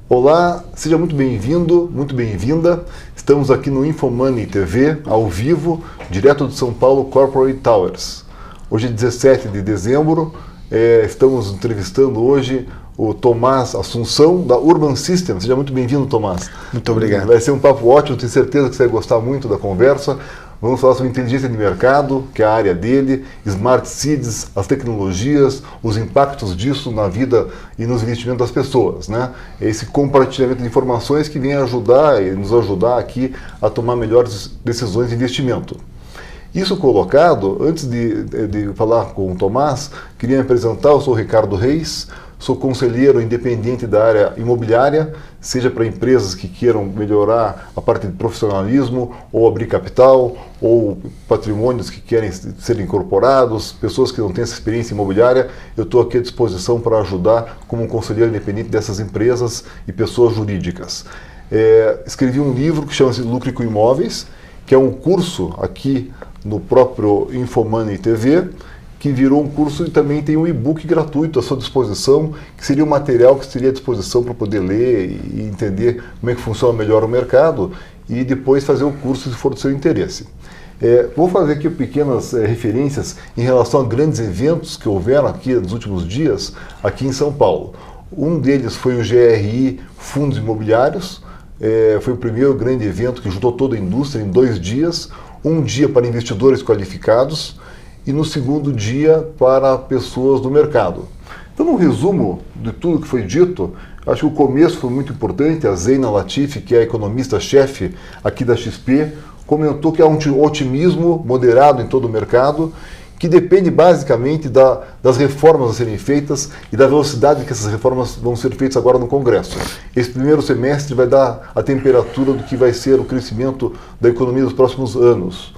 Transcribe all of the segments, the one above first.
Olá, seja muito bem-vindo, muito bem-vinda. Estamos aqui no InfoMoney TV, ao vivo, direto de São Paulo Corporate Towers. Hoje é 17 de dezembro, estamos entrevistando hoje o Tomás Assunção, da Urban System. Seja muito bem-vindo, Tomás. Muito obrigado. Vai ser um papo ótimo, tenho certeza que você vai gostar muito da conversa. Vamos falar sobre inteligência de mercado, que é a área dele, Smart Cities, as tecnologias, os impactos disso na vida e nos investimentos das pessoas, né? Esse compartilhamento de informações que vem ajudar e nos ajudar aqui a tomar melhores decisões de investimento. Isso colocado, antes de falar com o Tomás, queria me apresentar. Eu sou o Ricardo Reis, sou conselheiro independente da área imobiliária, seja para empresas que queiram melhorar a parte de profissionalismo, ou abrir capital, ou patrimônios que querem ser incorporados, pessoas que não têm essa experiência imobiliária. Eu estou aqui à disposição para ajudar como conselheiro independente dessas empresas e pessoas jurídicas. Escrevi um livro que chama-se Lucre com Imóveis, que é um curso aqui no próprio InfoMoney TV, que virou um curso e também tem um e-book gratuito à sua disposição, que seria um material que estaria à disposição para poder ler e entender como é que funciona melhor o mercado e depois fazer o curso se for do seu interesse. Vou fazer aqui pequenas referências em relação a grandes eventos que houveram aqui nos últimos dias aqui em São Paulo. Um deles foi o GRI Fundos Imobiliários. Foi o primeiro grande evento que juntou toda a indústria em 2 dias, um dia para investidores qualificados e no segundo dia para pessoas do mercado. Então, um resumo de tudo que foi dito, acho que o começo foi muito importante. A Zeina Latif, que é a economista-chefe aqui da XP, comentou que há um otimismo moderado em todo o mercado, que depende basicamente das reformas a serem feitas e da velocidade que essas reformas vão ser feitas agora no Congresso. Esse primeiro semestre vai dar a temperatura do que vai ser o crescimento da economia dos próximos anos.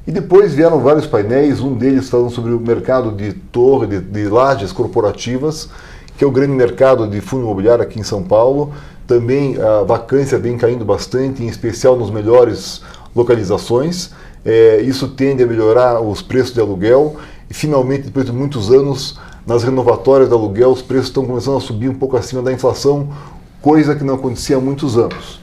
E depois vieram vários painéis, um deles falando sobre o mercado de torre, de lajes corporativas, que é o grande mercado de fundo imobiliário aqui em São Paulo. Também a vacância vem caindo bastante, em especial nas melhores localizações. Isso tende a melhorar os preços de aluguel e finalmente, depois de muitos anos, nas renovatórias de aluguel, os preços estão começando a subir um pouco acima da inflação, coisa que não acontecia há muitos anos.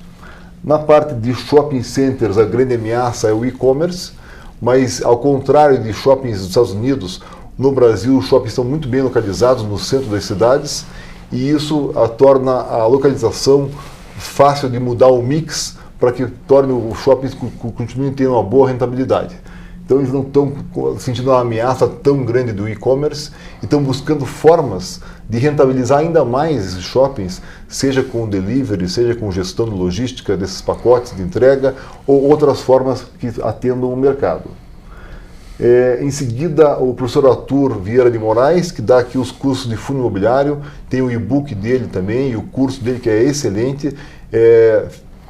Na parte de shopping centers, a grande ameaça é o e-commerce, mas ao contrário de shoppings dos Estados Unidos, no Brasil os shoppings estão muito bem localizados no centro das cidades e isso torna a localização fácil de mudar o mix para que torne os shoppings continuem tendo uma boa rentabilidade. Então eles não estão sentindo uma ameaça tão grande do e-commerce e estão buscando formas de rentabilizar ainda mais esses shoppings, seja com delivery, seja com gestão de logística desses pacotes de entrega ou outras formas que atendam o mercado. Em seguida, o professor Arthur Vieira de Moraes, que dá aqui os cursos de fundo imobiliário, tem o e-book dele também e o curso dele que é excelente,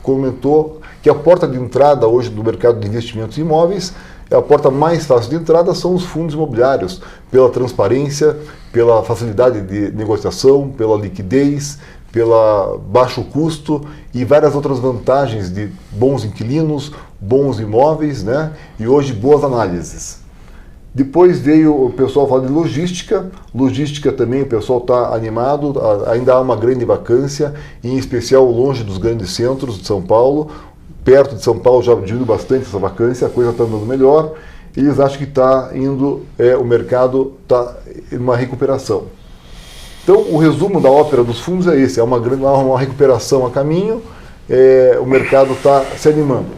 comentou que a porta de entrada hoje do mercado de investimentos imóveis, a porta mais fácil de entrada são os fundos imobiliários, pela transparência, pela facilidade de negociação, pela liquidez, pela baixo custo e várias outras vantagens de bons inquilinos, bons imóveis, né? E hoje boas análises. Depois veio o pessoal falar de logística. Logística também o pessoal está animado, ainda há uma grande vacância, em especial longe dos grandes centros de São Paulo. Perto de São Paulo já diminuiu bastante essa vacância, a coisa está andando melhor. Eles acham que está indo, o mercado está em uma recuperação. Então, o resumo da ópera dos fundos é esse: há uma recuperação a caminho, o mercado está se animando.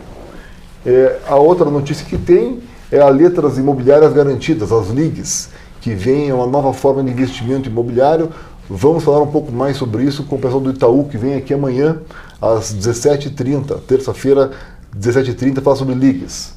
A outra notícia que tem é a Letras Imobiliárias Garantidas, as LIGs, que vem uma nova forma de investimento imobiliário. Vamos falar um pouco mais sobre isso com o pessoal do Itaú, que vem aqui amanhã, às 17h30, terça-feira, 17h30, falar sobre LIGs.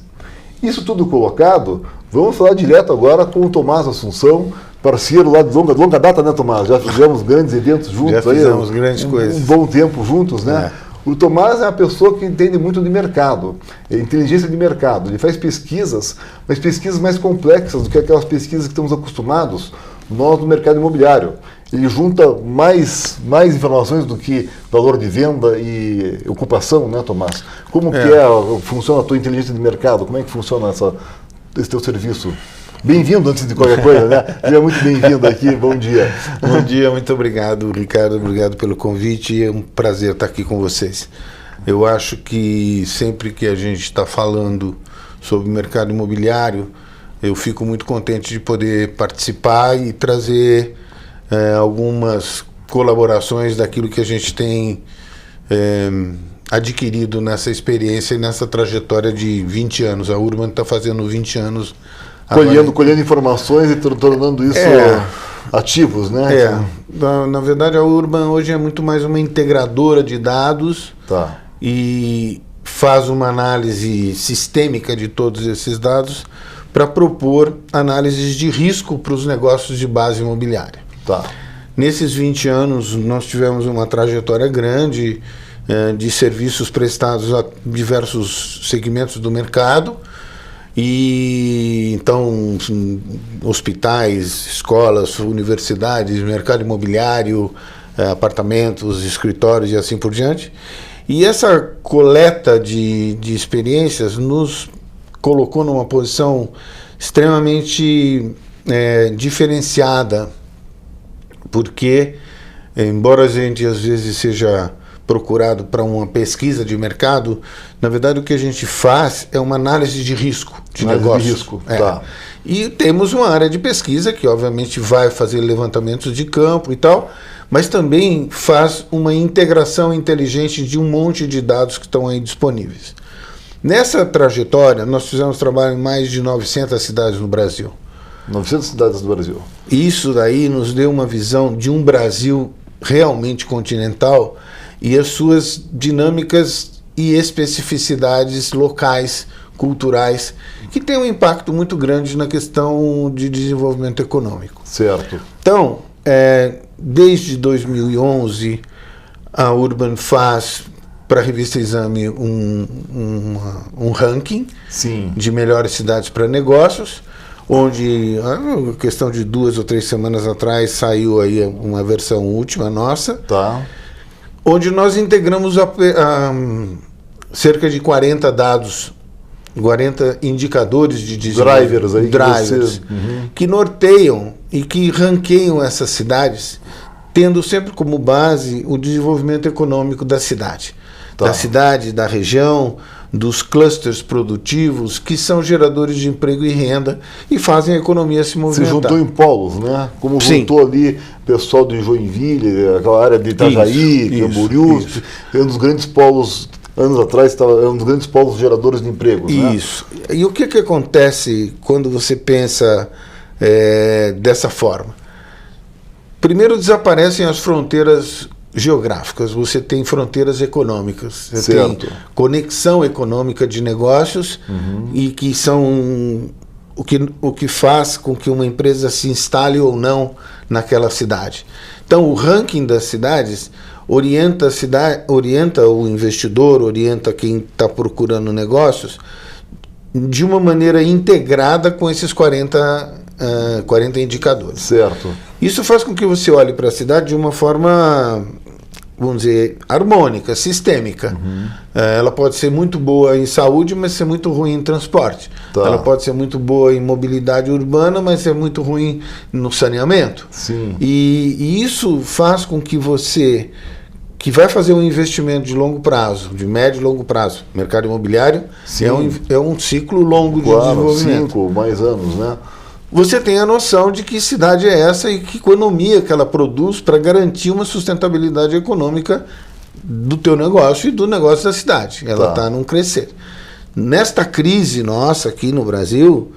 Isso tudo colocado, vamos falar direto agora com o Tomás Assunção, parceiro lá de longa data, né, Tomás? Já fizemos grandes eventos juntos. Já fizemos grandes coisas. Um bom tempo juntos, né? O Tomás é uma pessoa que entende muito de mercado, inteligência de mercado. Ele faz pesquisas, mas pesquisas mais complexas do que aquelas pesquisas que estamos acostumados nós no mercado imobiliário. Ele junta mais informações do que valor de venda e ocupação, né, Tomás? Como que funciona a tua inteligência de mercado? Como é que funciona esse teu serviço? Bem-vindo antes de qualquer coisa, né? Seja muito bem-vindo aqui, bom dia. Bom dia, muito obrigado, Ricardo, obrigado pelo convite, é um prazer estar aqui com vocês. Eu acho que sempre que a gente está falando sobre o mercado imobiliário, eu fico muito contente de poder participar e trazer algumas colaborações daquilo que a gente tem adquirido nessa experiência e nessa trajetória de 20 anos. A Urban está fazendo 20 anos. Colhendo informações e tornando isso ativos, né? Na verdade, a Urban hoje é muito mais uma integradora de dados e faz uma análise sistêmica de todos esses dados para propor análises de risco para os negócios de base imobiliária. Nesses 20 anos, nós tivemos uma trajetória grande de serviços prestados a diversos segmentos do mercado, e então hospitais, escolas, universidades, mercado imobiliário, apartamentos, escritórios e assim por diante. E essa coleta de experiências nos colocou numa posição extremamente diferenciada, porque, embora a gente às vezes seja procurado para uma pesquisa de mercado, na verdade o que a gente faz é uma análise de risco de negócio. E temos uma área de pesquisa que obviamente vai fazer levantamentos de campo e tal, mas também faz uma integração inteligente de um monte de dados que estão aí disponíveis. Nessa trajetória, nós fizemos trabalho em mais de 900 cidades no Brasil. 900 cidades do Brasil. Isso daí nos deu uma visão de um Brasil realmente continental e as suas dinâmicas e especificidades locais, culturais, que tem um impacto muito grande na questão de desenvolvimento econômico. Certo. Então, desde 2011, a Urban faz para a revista Exame um ranking de melhores cidades para negócios, onde, a questão de 2 ou 3 semanas atrás, saiu aí uma versão última nossa, onde nós integramos cerca de 40 dados, 40 indicadores de desenvolvimento, drivers que norteiam e que ranqueiam essas cidades, tendo sempre como base o desenvolvimento econômico da cidade. Da cidade, da região, dos clusters produtivos que são geradores de emprego e renda e fazem a economia se movimentar. Se juntou em polos, né? Como juntou ali pessoal de Joinville, aquela área de Itajaí, Camboriú, é um dos grandes polos, anos atrás, é um dos grandes polos geradores de empregos. Isso. Né? E o que acontece quando você pensa dessa forma? Primeiro desaparecem as fronteiras geográficas, você tem fronteiras econômicas, você tem conexão econômica de negócios e que são o que faz com que uma empresa se instale ou não naquela cidade. Então o ranking das cidades orienta o investidor, orienta quem está procurando negócios de uma maneira integrada com esses 40 indicadores. Certo. Isso faz com que você olhe para a cidade de uma forma, vamos dizer, harmônica, sistêmica. Ela pode ser muito boa em saúde, mas ser muito ruim em transporte. Ela pode ser muito boa em mobilidade urbana, mas ser muito ruim no saneamento. E isso faz com que você, que vai fazer um investimento de longo prazo, de médio e longo prazo, mercado imobiliário, é um ciclo longo de desenvolvimento. 5 mais anos, né? Você tem a noção de que cidade é essa e que economia que ela produz para garantir uma sustentabilidade econômica do teu negócio e do negócio da cidade. Ela está num crescer. Nesta crise nossa aqui no Brasil,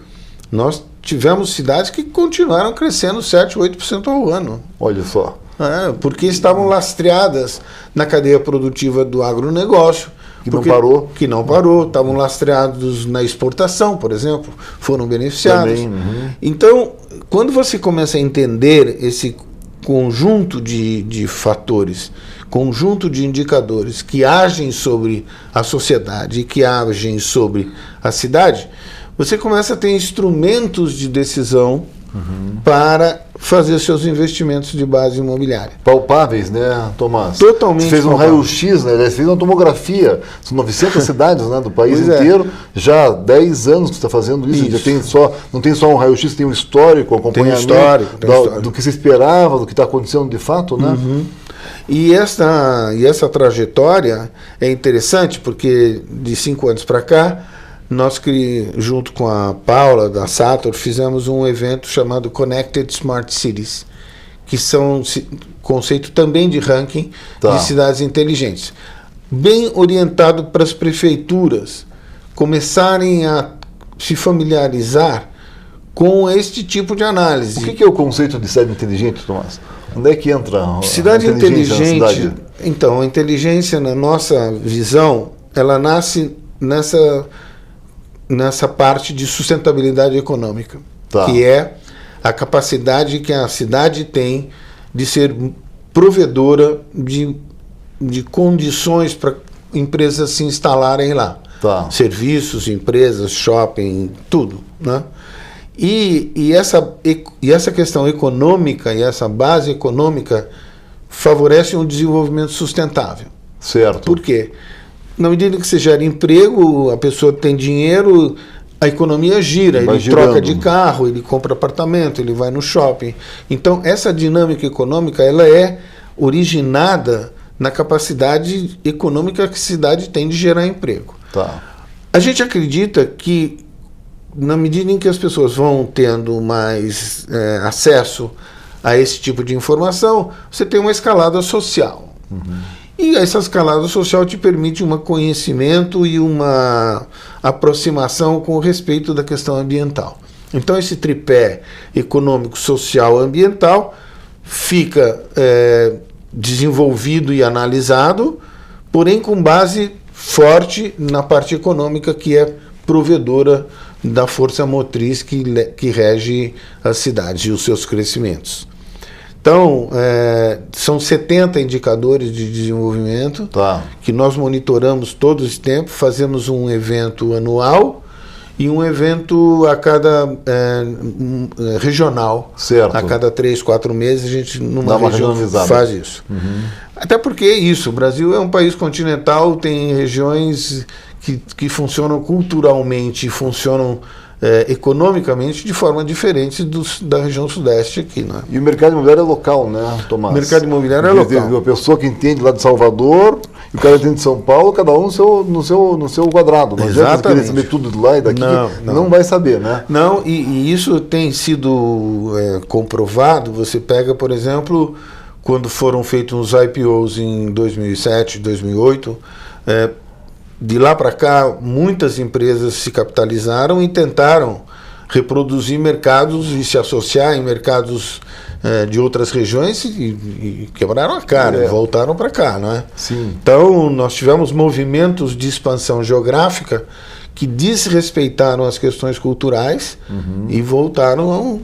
nós tivemos cidades que continuaram crescendo 7%, 8% ao ano. Olha só. Porque estavam lastreadas na cadeia produtiva do agronegócio. Que não parou, estavam lastreados na exportação, por exemplo, foram beneficiados. Então, quando você começa a entender esse conjunto de fatores, conjunto de indicadores que agem sobre a sociedade e que agem sobre a cidade, você começa a ter instrumentos de decisão para fazer seus investimentos de base imobiliária. Palpáveis, né, Tomás? Totalmente. Você fez um raio-x, né? Você fez uma tomografia. São 900 cidades, né, do país inteiro. Já há 10 anos que você está fazendo isso. Já tem não tem só um raio-x, tem um histórico, acompanhamento do que se esperava, do que está acontecendo de fato, né? E essa trajetória é interessante porque de 5 anos para cá, nós, junto com a Paula, da Sator, fizemos um evento chamado Connected Smart Cities, que são conceito também de ranking de cidades inteligentes, bem orientado para as prefeituras começarem a se familiarizar com este tipo de análise. O que é o conceito de cidade inteligente, Tomás? Onde é que entra cidade inteligente? Então, a inteligência, na nossa visão, ela nasce nessa parte de sustentabilidade econômica, que é a capacidade que a cidade tem de ser provedora de condições para empresas se instalarem lá. Serviços, empresas, shopping, tudo, né? E essa questão econômica e essa base econômica favorecem um desenvolvimento sustentável. Certo. Por quê? Na medida que você gera emprego, a pessoa tem dinheiro, a economia gira, ele troca de carro, ele compra apartamento, ele vai no shopping. Então, essa dinâmica econômica, ela é originada na capacidade econômica que a cidade tem de gerar emprego. A gente acredita que, na medida em que as pessoas vão tendo mais acesso a esse tipo de informação, você tem uma escalada social. E essa escalada social te permite um conhecimento e uma aproximação com respeito da questão ambiental. Então, esse tripé econômico, social, ambiental fica desenvolvido e analisado, porém com base forte na parte econômica, que é provedora da força motriz que rege as cidades e os seus crescimentos. Então, são 70 indicadores de desenvolvimento que nós monitoramos todo esse tempo, fazemos um evento anual e um evento a cada regional. Certo. A cada 3, 4 meses a gente numa região faz isso. Até porque é isso, o Brasil é um país continental, tem regiões que funcionam culturalmente, funcionam economicamente de forma diferente da região sudeste aqui, né? E o mercado imobiliário é local, né, Tomás? O mercado imobiliário é local. A pessoa que entende lá de Salvador e o cara entende de São Paulo, cada um no seu quadrado. Não adianta querer saber tudo de lá e daqui, não vai saber, né? Não, e isso tem sido comprovado. Você pega, por exemplo, quando foram feitos os IPOs em 2007, 2008, de lá para cá, muitas empresas se capitalizaram e tentaram reproduzir mercados e se associar em mercados de outras regiões e quebraram a cara, voltaram para cá, não é? Sim. Então, nós tivemos movimentos de expansão geográfica que desrespeitaram as questões culturais e voltaram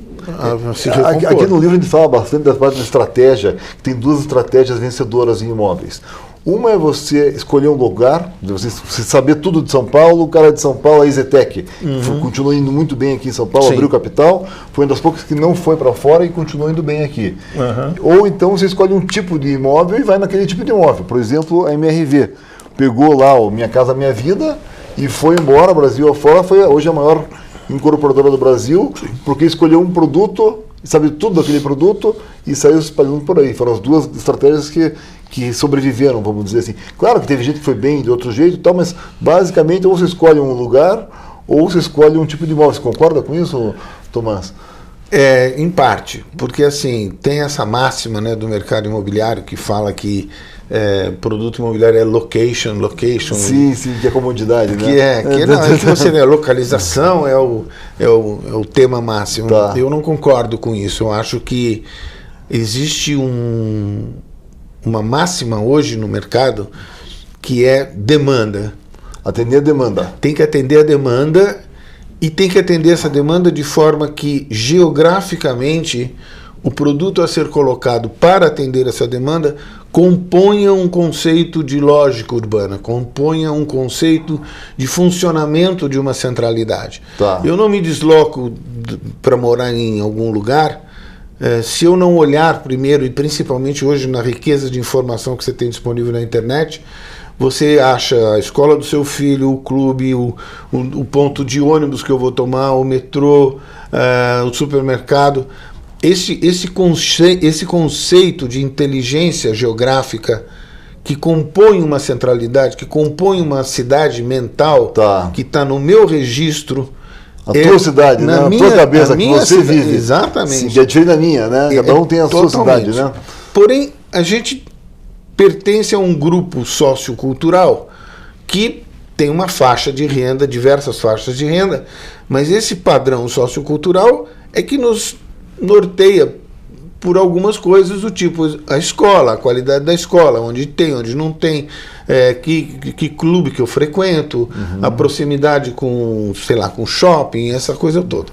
a se recompor. Aqui no livro a gente fala bastante da parte da estratégia, que tem 2 estratégias vencedoras em imóveis. Uma é você escolher um lugar, você saber tudo de São Paulo. O cara de São Paulo, a EasyTech, continuou indo muito bem aqui em São Paulo, abriu capital, foi uma das poucas que não foi para fora e continuou indo bem aqui. Ou então você escolhe um tipo de imóvel e vai naquele tipo de imóvel. Por exemplo, a MRV pegou lá o Minha Casa Minha Vida e foi embora, Brasil afora, foi hoje a maior incorporadora do Brasil, porque escolheu um produto, sabe tudo daquele produto e saiu espalhando por aí. Foram as 2 estratégias que sobreviveram, vamos dizer assim. Claro que teve gente que foi bem de outro jeito e tal, mas basicamente ou você escolhe um lugar ou você escolhe um tipo de imóvel. Você concorda com isso, Tomás? Em parte, porque assim, tem essa máxima, né, do mercado imobiliário que fala que produto imobiliário é location. Sim, que é comodidade, né? A localização é o tema máximo. Eu não concordo com isso. Eu acho que existe uma máxima hoje no mercado que é demanda. Atender a demanda. Tem que atender a demanda e tem que atender essa demanda de forma que geograficamente o produto a ser colocado para atender essa demanda componha um conceito de lógica urbana, componha um conceito de funcionamento de uma centralidade. Tá. Eu não me desloco para morar em algum lugar se eu não olhar primeiro, e principalmente hoje na riqueza de informação que você tem disponível na internet, você acha a escola do seu filho, o clube, o ponto de ônibus que eu vou tomar, o metrô, o supermercado. Esse conceito de inteligência geográfica que compõe uma centralidade, que compõe uma cidade mental, que está no meu registro. A tua cidade, né? A tua cabeça que você vive. Exatamente. Sim, é diferente da minha, né? Cada um tem a sua cidade, né? Porém, a gente pertence a um grupo sociocultural que tem uma faixa de renda, diversas faixas de renda, mas esse padrão sociocultural é que nos norteia por algumas coisas do tipo a escola, a qualidade da escola, onde tem, onde não tem, que clube que eu frequento, a proximidade com, sei lá, com shopping, essa coisa toda.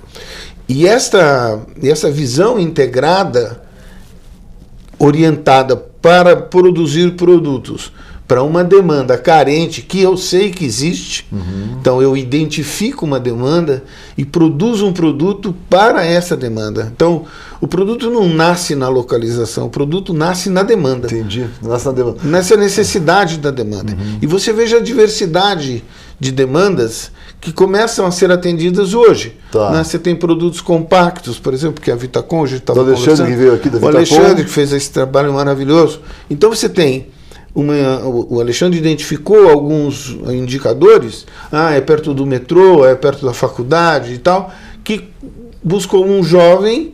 E essa visão integrada, orientada para produzir produtos para uma demanda carente, que eu sei que existe, então eu identifico uma demanda e produzo um produto para essa demanda. Então, o produto não nasce na localização, o produto nasce na demanda. Entendi, nasce na demanda. Nessa necessidade da demanda. E você veja a diversidade de demandas que começam a ser atendidas hoje. Né? Você tem produtos compactos, por exemplo, que a Vitacom, a gente estava conversando. O Alexandre que veio aqui da Vitacom. O Alexandre que fez esse trabalho maravilhoso. Então você tem o Alexandre identificou alguns indicadores, é perto do metrô, é perto da faculdade e tal, que buscou um jovem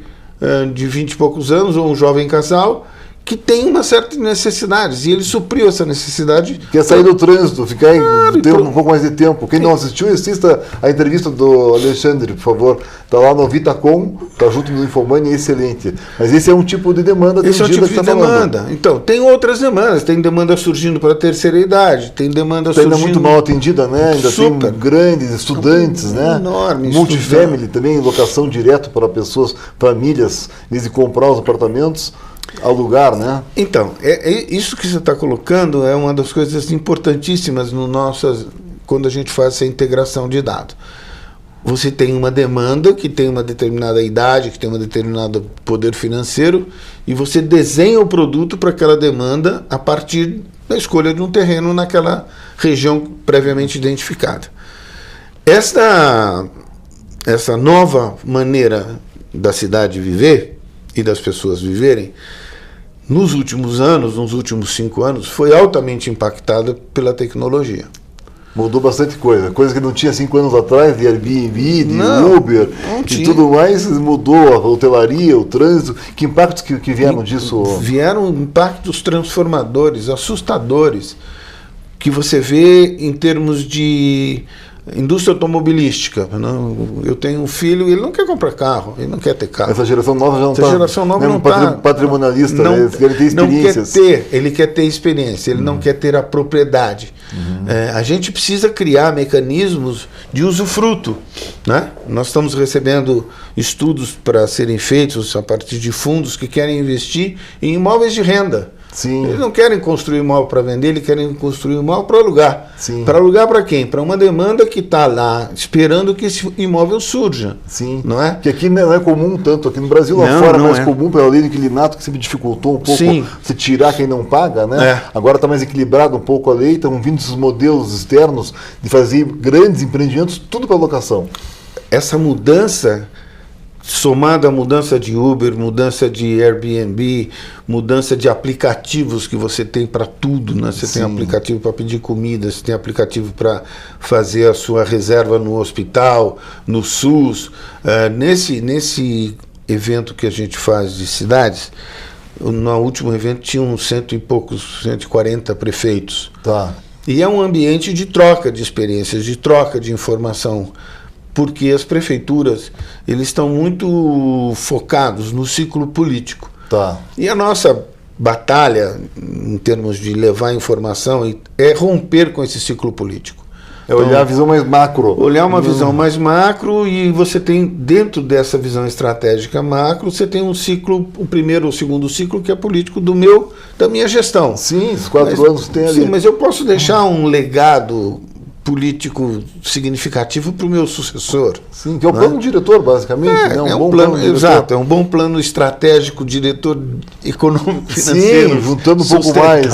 de 20 e poucos anos, ou um jovem casal, que tem uma certa necessidade, e ele supriu essa necessidade. Quer sair do trânsito, ficar ter um pouco mais de tempo. Quem não assistiu, assista a entrevista do Alexandre, por favor. Está lá no Vitacom, está junto no Infomani, é excelente. Mas esse é um tipo de demanda esse é um tipo de demanda. Então, tem outras demandas. Tem demanda surgindo para a terceira idade, tem demanda surgindo... Ainda muito mal atendida, né? Ainda tem grandes estudantes, né? Enorme. Multifamily também, locação direto para pessoas, famílias, em vez de comprar os apartamentos, alugar, né? Então, isso que você está colocando é uma das coisas importantíssimas quando a gente faz essa integração de dados. Você tem uma demanda que tem uma determinada idade, que tem um determinado poder financeiro, e você desenha o produto para aquela demanda a partir da escolha de um terreno naquela região previamente identificada. Essa nova maneira da cidade viver e das pessoas viverem, nos últimos anos, nos últimos 5 anos, foi altamente impactada pela tecnologia. Mudou bastante coisa que não tinha 5 anos atrás, de Airbnb, de Uber e tudo mais, mudou a hotelaria, o trânsito. Que impactos que vieram disso? Vieram impactos transformadores, assustadores, que você vê em termos de indústria automobilística. Eu tenho um filho e ele não quer comprar carro, ele não quer ter carro. Essa geração nova já não está. Essa geração nova não está patrimonialista, né? Ele quer ter experiências. Ele quer ter experiência, ele não quer ter a propriedade. A gente precisa criar mecanismos de usufruto, né? Nós estamos recebendo estudos para serem feitos a partir de fundos que querem investir em imóveis de renda. Sim. Eles não querem construir imóvel para vender, eles querem construir imóvel para alugar. Para alugar para quem? Para uma demanda que está lá esperando que esse imóvel surja. Sim. Não é? Que aqui não é comum tanto, aqui no Brasil lá fora é mais comum pela lei do inquilinato, que sempre dificultou um pouco se tirar quem não paga, né? Agora está mais equilibrado um pouco a lei, estão vindo esses modelos externos de fazer grandes empreendimentos, tudo para locação. Essa mudança, somada à mudança de Uber, mudança de Airbnb, mudança de aplicativos que você tem para tudo, né? Você tem aplicativo para pedir comida, você tem aplicativo para fazer a sua reserva no hospital, no SUS. Nesse evento que a gente faz de cidades, no último evento tinham 140 prefeitos. E é um ambiente de troca de experiências, de troca de informação, porque as prefeituras eles estão muito focados no ciclo político. E a nossa batalha, em termos de levar informação, é romper com esse ciclo político. É olhar a visão mais macro. Olhar uma visão mais macro, e você tem, dentro dessa visão estratégica macro, você tem um ciclo, o primeiro ou o segundo ciclo, que é político da minha gestão. Sim, os 4 anos tem ali. Sim, mas eu posso deixar um legado político significativo para o meu sucessor. Sim, que é o plano diretor, basicamente. É um bom plano exato, é um bom plano estratégico, diretor econômico, financeiro. Sim, juntando um pouco mais.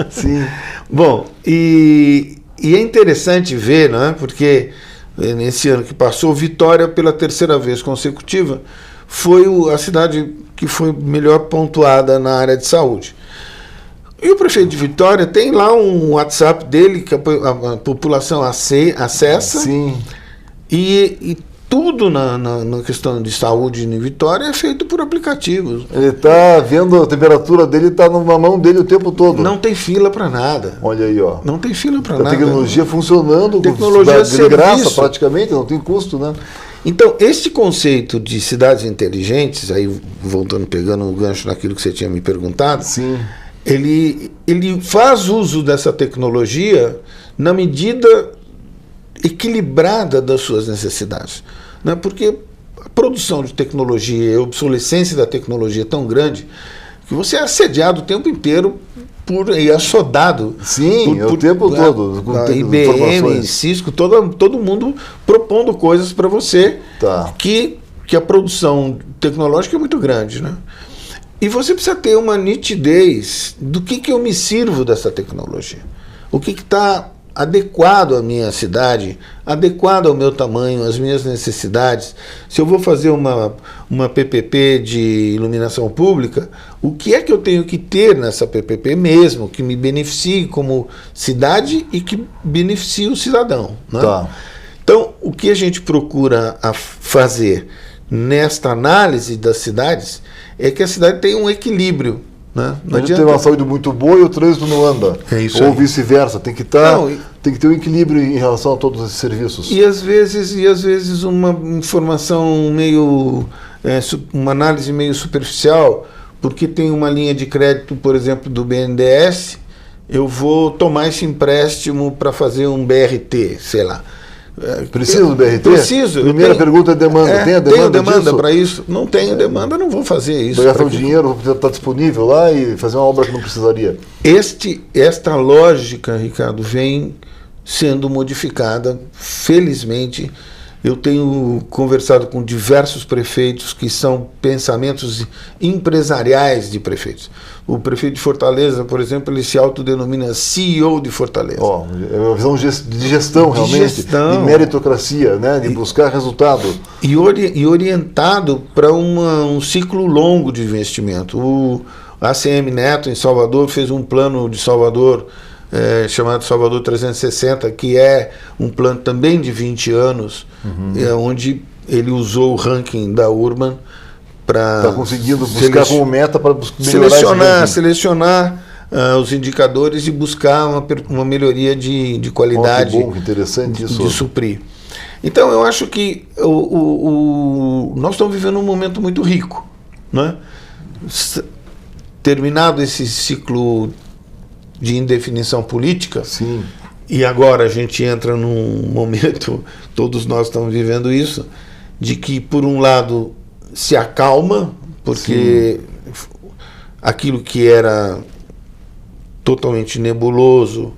Sim. Bom, e é interessante ver, né, porque nesse ano que passou, Vitória, pela 3ª vez consecutiva, foi a cidade que foi melhor pontuada na área de saúde. E o prefeito de Vitória tem lá um WhatsApp dele que a população acessa. Sim. E tudo na questão de saúde em Vitória é feito por aplicativos. Ele está vendo a temperatura dele, está na mão dele o tempo todo. Não tem fila para nada. Olha aí, ó. Não tem fila para nada. A tecnologia funcionando, tecnologia de graça praticamente, não tem custo, né? Então, esse conceito de cidades inteligentes, aí pegando o gancho naquilo que você tinha me perguntado, sim, ele faz uso dessa tecnologia na medida equilibrada das suas necessidades, né? Porque a produção de tecnologia e a obsolescência da tecnologia é tão grande que você é assediado o tempo inteiro e assodado. Sim, o tempo todo. IBM, Cisco, todo mundo propondo coisas para você, que a produção tecnológica é muito grande, né? E você precisa ter uma nitidez do que eu me sirvo dessa tecnologia. O que está adequado à minha cidade, adequado ao meu tamanho, às minhas necessidades. Se eu vou fazer uma PPP de iluminação pública, o que é que eu tenho que ter nessa PPP mesmo, que me beneficie como cidade e que beneficie o cidadão, né? Então, o que a gente procura fazer nesta análise das cidades é que a cidade tenha um equilíbrio, né? Não adianta ter uma saúde muito boa e o trânsito não anda. É isso. Ou vice-versa. Tem que ter um equilíbrio em relação a todos esses serviços. E às vezes uma informação meio... uma análise meio superficial, porque tem uma linha de crédito, por exemplo, do BNDES, eu vou tomar esse empréstimo para fazer um BRT, sei lá. Preciso do BRT? Preciso. Primeira pergunta é demanda. Tem a demanda? Tenho demanda para isso? Não tenho demanda, não vou fazer isso. Vai gastar o dinheiro, está disponível lá e fazer uma obra que não precisaria. Esta lógica, Ricardo, vem sendo modificada, felizmente. Eu tenho conversado com diversos prefeitos que são pensamentos empresariais de prefeitos. O prefeito de Fortaleza, por exemplo, ele se autodenomina CEO de Fortaleza. É uma visão de gestão, realmente, de meritocracia, né? De buscar resultado. E orientado para um ciclo longo de investimento. O ACM Neto, em Salvador, fez um plano de Salvador, chamado Salvador 360, que é um plano também de 20 anos, onde ele usou o ranking da Urban para... Está conseguindo buscar como meta para selecionar os indicadores e buscar uma melhoria de qualidade. Que bom, que interessante isso. De suprir. Então, eu acho que nós estamos vivendo um momento muito rico, né? Terminado esse ciclo de indefinição política, sim, e agora a gente entra num momento, todos nós estamos vivendo isso, de que, por um lado, se acalma, porque aquilo que era totalmente nebuloso,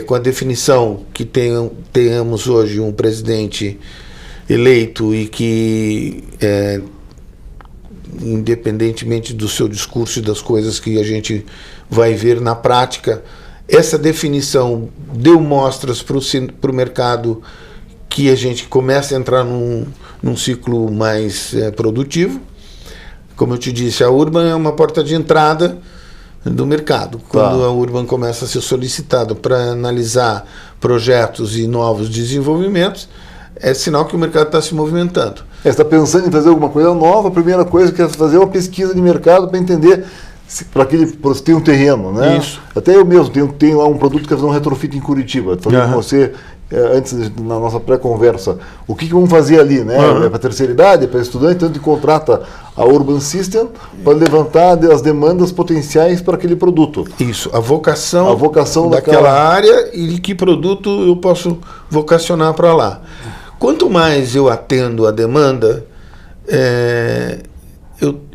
com a definição que tenhamos hoje um presidente eleito e que, independentemente do seu discurso e das coisas que a gente vai ver na prática, essa definição deu mostras para o mercado que a gente começa a entrar num ciclo mais produtivo. Como eu te disse, a Urban é uma porta de entrada do mercado. Quando a Urban começa a ser solicitada para analisar projetos e novos desenvolvimentos, é sinal que o mercado está se movimentando. Você está pensando em fazer alguma coisa nova, a primeira coisa que é fazer uma pesquisa de mercado para entender se tem um terreno, né? Isso. Até eu mesmo tenho lá um produto que é fazer um retrofit em Curitiba, fazer com você antes, na nossa pré-conversa, o que vamos fazer ali, né? É para a terceira idade, é para estudante, então a gente contrata a Urban System para levantar as demandas potenciais para aquele produto. Isso, a vocação daquela área e que produto eu posso vocacionar para lá. Quanto mais eu atendo a demanda,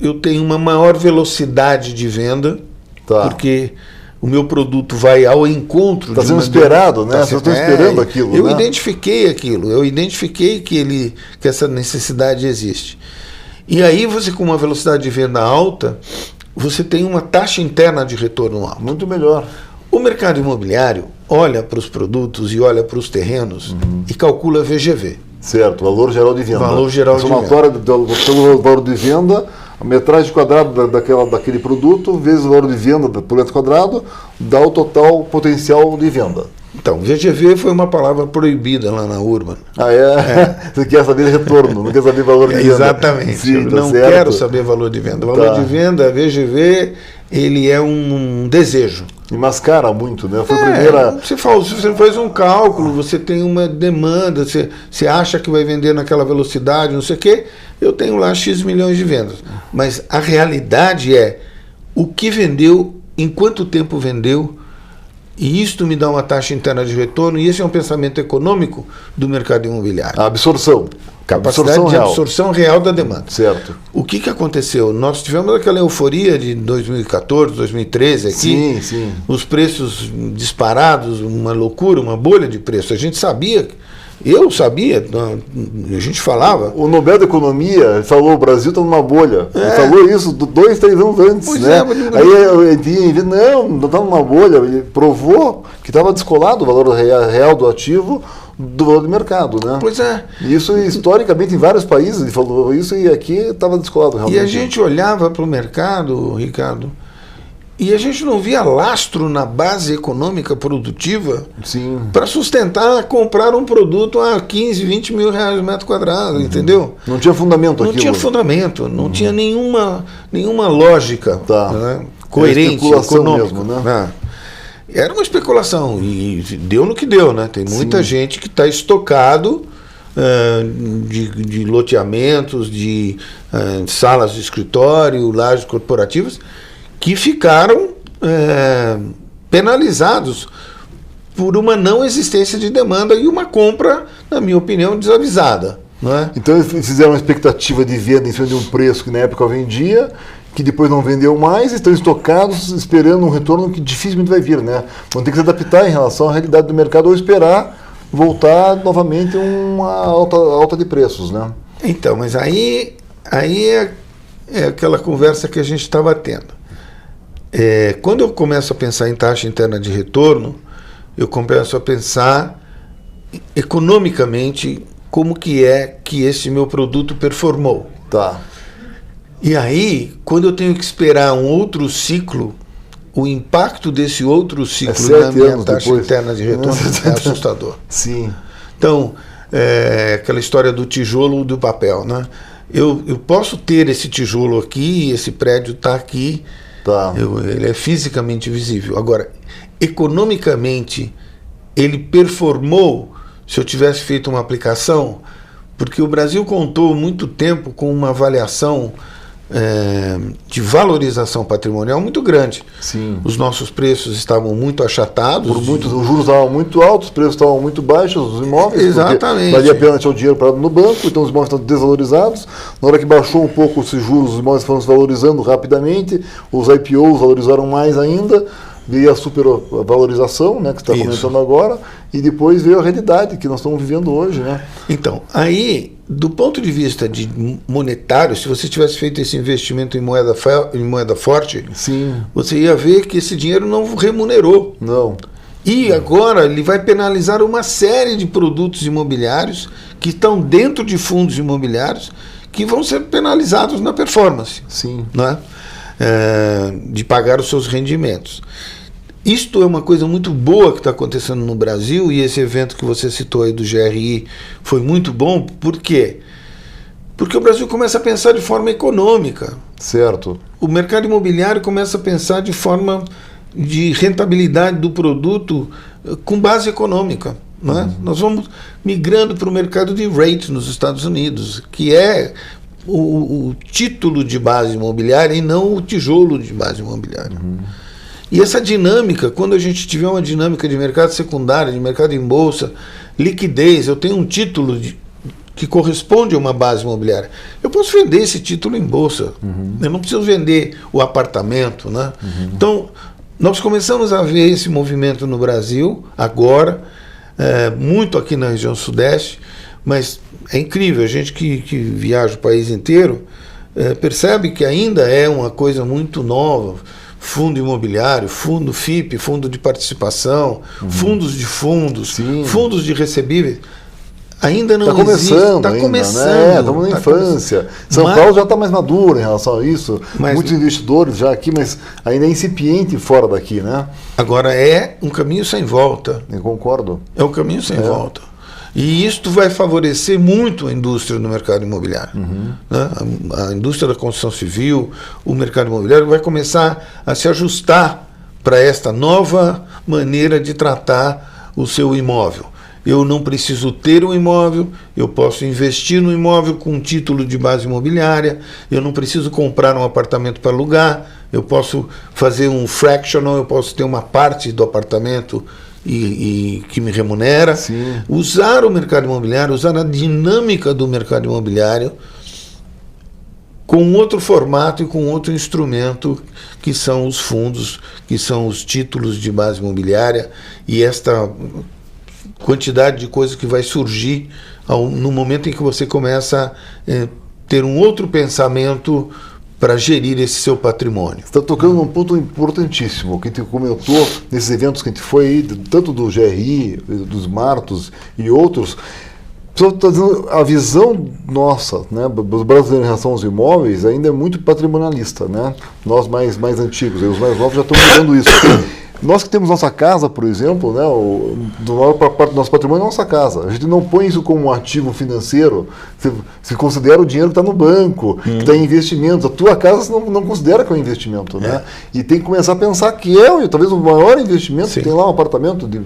eu tenho uma maior velocidade de venda, porque o meu produto vai ao encontro. Está sendo esperado, né? Vocês estão esperando aquilo. Eu identifiquei aquilo, eu identifiquei que essa necessidade existe. E aí você, com uma velocidade de venda alta, você tem uma taxa interna de retorno alta. Muito melhor. O mercado imobiliário olha para os produtos e olha para os terrenos e calcula VGV. Certo, valor geral de venda. Valor geral de venda. Somatória pelo valor de venda, a metragem quadrada daquele produto, vezes o valor de venda por metro quadrado, dá o total potencial de venda. Então, VGV foi uma palavra proibida lá na Urban. Você quer saber retorno, não quer saber valor de venda. Exatamente. Sim, eu não quero saber valor de venda. O valor de venda, VGV, ele é um desejo. E mascara muito, né? Foi a primeira... Você faz um cálculo, você tem uma demanda, você acha que vai vender naquela velocidade, não sei o quê, eu tenho lá X milhões de vendas. Mas a realidade é o que vendeu, em quanto tempo vendeu, e isto me dá uma taxa interna de retorno, e esse é um pensamento econômico do mercado imobiliário. A absorção. Capacidade de absorção real da demanda. Certo. O que aconteceu? Nós tivemos aquela euforia de 2014, 2013 aqui. Sim, sim. Os preços disparados, uma loucura, uma bolha de preço. A gente sabia, eu sabia, a gente falava. O Nobel da Economia falou, o Brasil está numa bolha. Ele falou isso 2, 3 anos antes, pois né? Aí não está numa bolha. Ele provou que estava descolado o valor real do ativo do valor do mercado, né? Pois é. Isso historicamente em vários países ele falou isso, e aqui estava descolado realmente. E a gente olhava para o mercado, Ricardo, e a gente não via lastro na base econômica produtiva para sustentar comprar um produto a 15, 20 mil reais o metro quadrado, entendeu? Não tinha fundamento aquilo. Não tinha fundamento, não tinha nenhuma lógica coerente, econômica. Mesmo, né? Era uma especulação e deu no que deu, né? Tem muita gente que está estocado de loteamentos, de salas de escritório, lajes corporativas, que ficaram penalizados por uma não existência de demanda e uma compra, na minha opinião, desavisada. Não é? Então eles fizeram uma expectativa de venda em cima de um preço que na época vendia, que depois não vendeu mais, estão estocados esperando um retorno que dificilmente vai vir, né? Vão ter que se adaptar em relação à realidade do mercado ou esperar voltar novamente uma alta de preços, né? Então, mas aí é aquela conversa que a gente estava tendo. Quando eu começo a pensar em taxa interna de retorno, eu começo a pensar economicamente como que esse meu produto performou. Tá. E aí, quando eu tenho que esperar um outro ciclo, o impacto desse outro ciclo na minha taxa interna de retorno é assustador. Sim. Então, aquela história do tijolo do papel, né? Eu posso ter esse tijolo aqui, esse prédio está aqui, ele é fisicamente visível. Agora, economicamente, ele performou se eu tivesse feito uma aplicação, porque o Brasil contou muito tempo com uma avaliação de valorização patrimonial muito grande. Sim. Os nossos preços estavam muito achatados. Os juros estavam muito altos, os preços estavam muito baixos, os imóveis. Exatamente. Valia a pena ter o dinheiro parado no banco, então os imóveis estão desvalorizados. Na hora que baixou um pouco esses juros, os imóveis foram se valorizando rapidamente, os IPOs valorizaram mais ainda, veio a supervalorização, né, que está comentando agora, e depois veio a realidade que nós estamos vivendo hoje, né? Então, aí, do ponto de vista monetário, se você tivesse feito esse investimento em moeda forte, você ia ver que esse dinheiro não remunerou. Não. E agora ele vai penalizar uma série de produtos imobiliários que estão dentro de fundos imobiliários que vão ser penalizados na performance. Sim. Não é? De pagar os seus rendimentos. Isto é uma coisa muito boa que está acontecendo no Brasil, e esse evento que você citou aí do GRI foi muito bom. Por quê? Porque o Brasil começa a pensar de forma econômica. Certo. O mercado imobiliário começa a pensar de forma de rentabilidade do produto com base econômica. não é? Nós vamos migrando para o mercado de rates nos Estados Unidos, que é o título de base imobiliária e não o tijolo de base imobiliária. E essa dinâmica, quando a gente tiver uma dinâmica de mercado secundário, de mercado em bolsa, liquidez, eu tenho um título que corresponde a uma base imobiliária. Eu posso vender esse título em bolsa. Eu não preciso vender o apartamento, né? Então, nós começamos a ver esse movimento no Brasil, agora, muito aqui na região sudeste, mas é incrível, a gente que viaja o país inteiro percebe que ainda é uma coisa muito nova. Fundo imobiliário, fundo FIP, fundo de participação, fundos de fundos, fundos de recebíveis. Ainda não existe. Está começando. Estamos na infância. São Paulo já está mais maduro em relação a isso. Muitos investidores já aqui, mas ainda é incipiente fora daqui, né? Agora é um caminho sem volta. Eu concordo. É um caminho sem volta. E isto vai favorecer muito a indústria no mercado imobiliário. Né? A indústria da construção civil, o mercado imobiliário vai começar a se ajustar para esta nova maneira de tratar o seu imóvel. Eu não preciso ter um imóvel, eu posso investir no imóvel com um título de base imobiliária, eu não preciso comprar um apartamento para alugar, eu posso fazer um fractional, eu posso ter uma parte do apartamento e que me remunera. Usar o mercado imobiliário, usar a dinâmica do mercado imobiliário com outro formato e com outro instrumento, que são os fundos, que são os títulos de base imobiliária, e esta quantidade de coisas que vai surgir no momento em que você começa a ter um outro pensamento para gerir esse seu patrimônio. Você está tocando num ponto importantíssimo, que a gente comentou nesses eventos que a gente foi aí, tanto do GRI, dos Martos e outros. Tá dizendo, a visão nossa, né, dos brasileiros em relação aos imóveis ainda é muito patrimonialista, né? Nós mais antigos, os mais novos já estão mudando isso. Nós que temos nossa casa, por exemplo, né, a maior parte do nosso patrimônio é nossa casa. A gente não põe isso como um ativo financeiro, se considera o dinheiro que está no banco, que está em investimentos. A tua casa você não considera que é um investimento. Né? E tem que começar a pensar que talvez o maior investimento. Você tem lá um apartamento de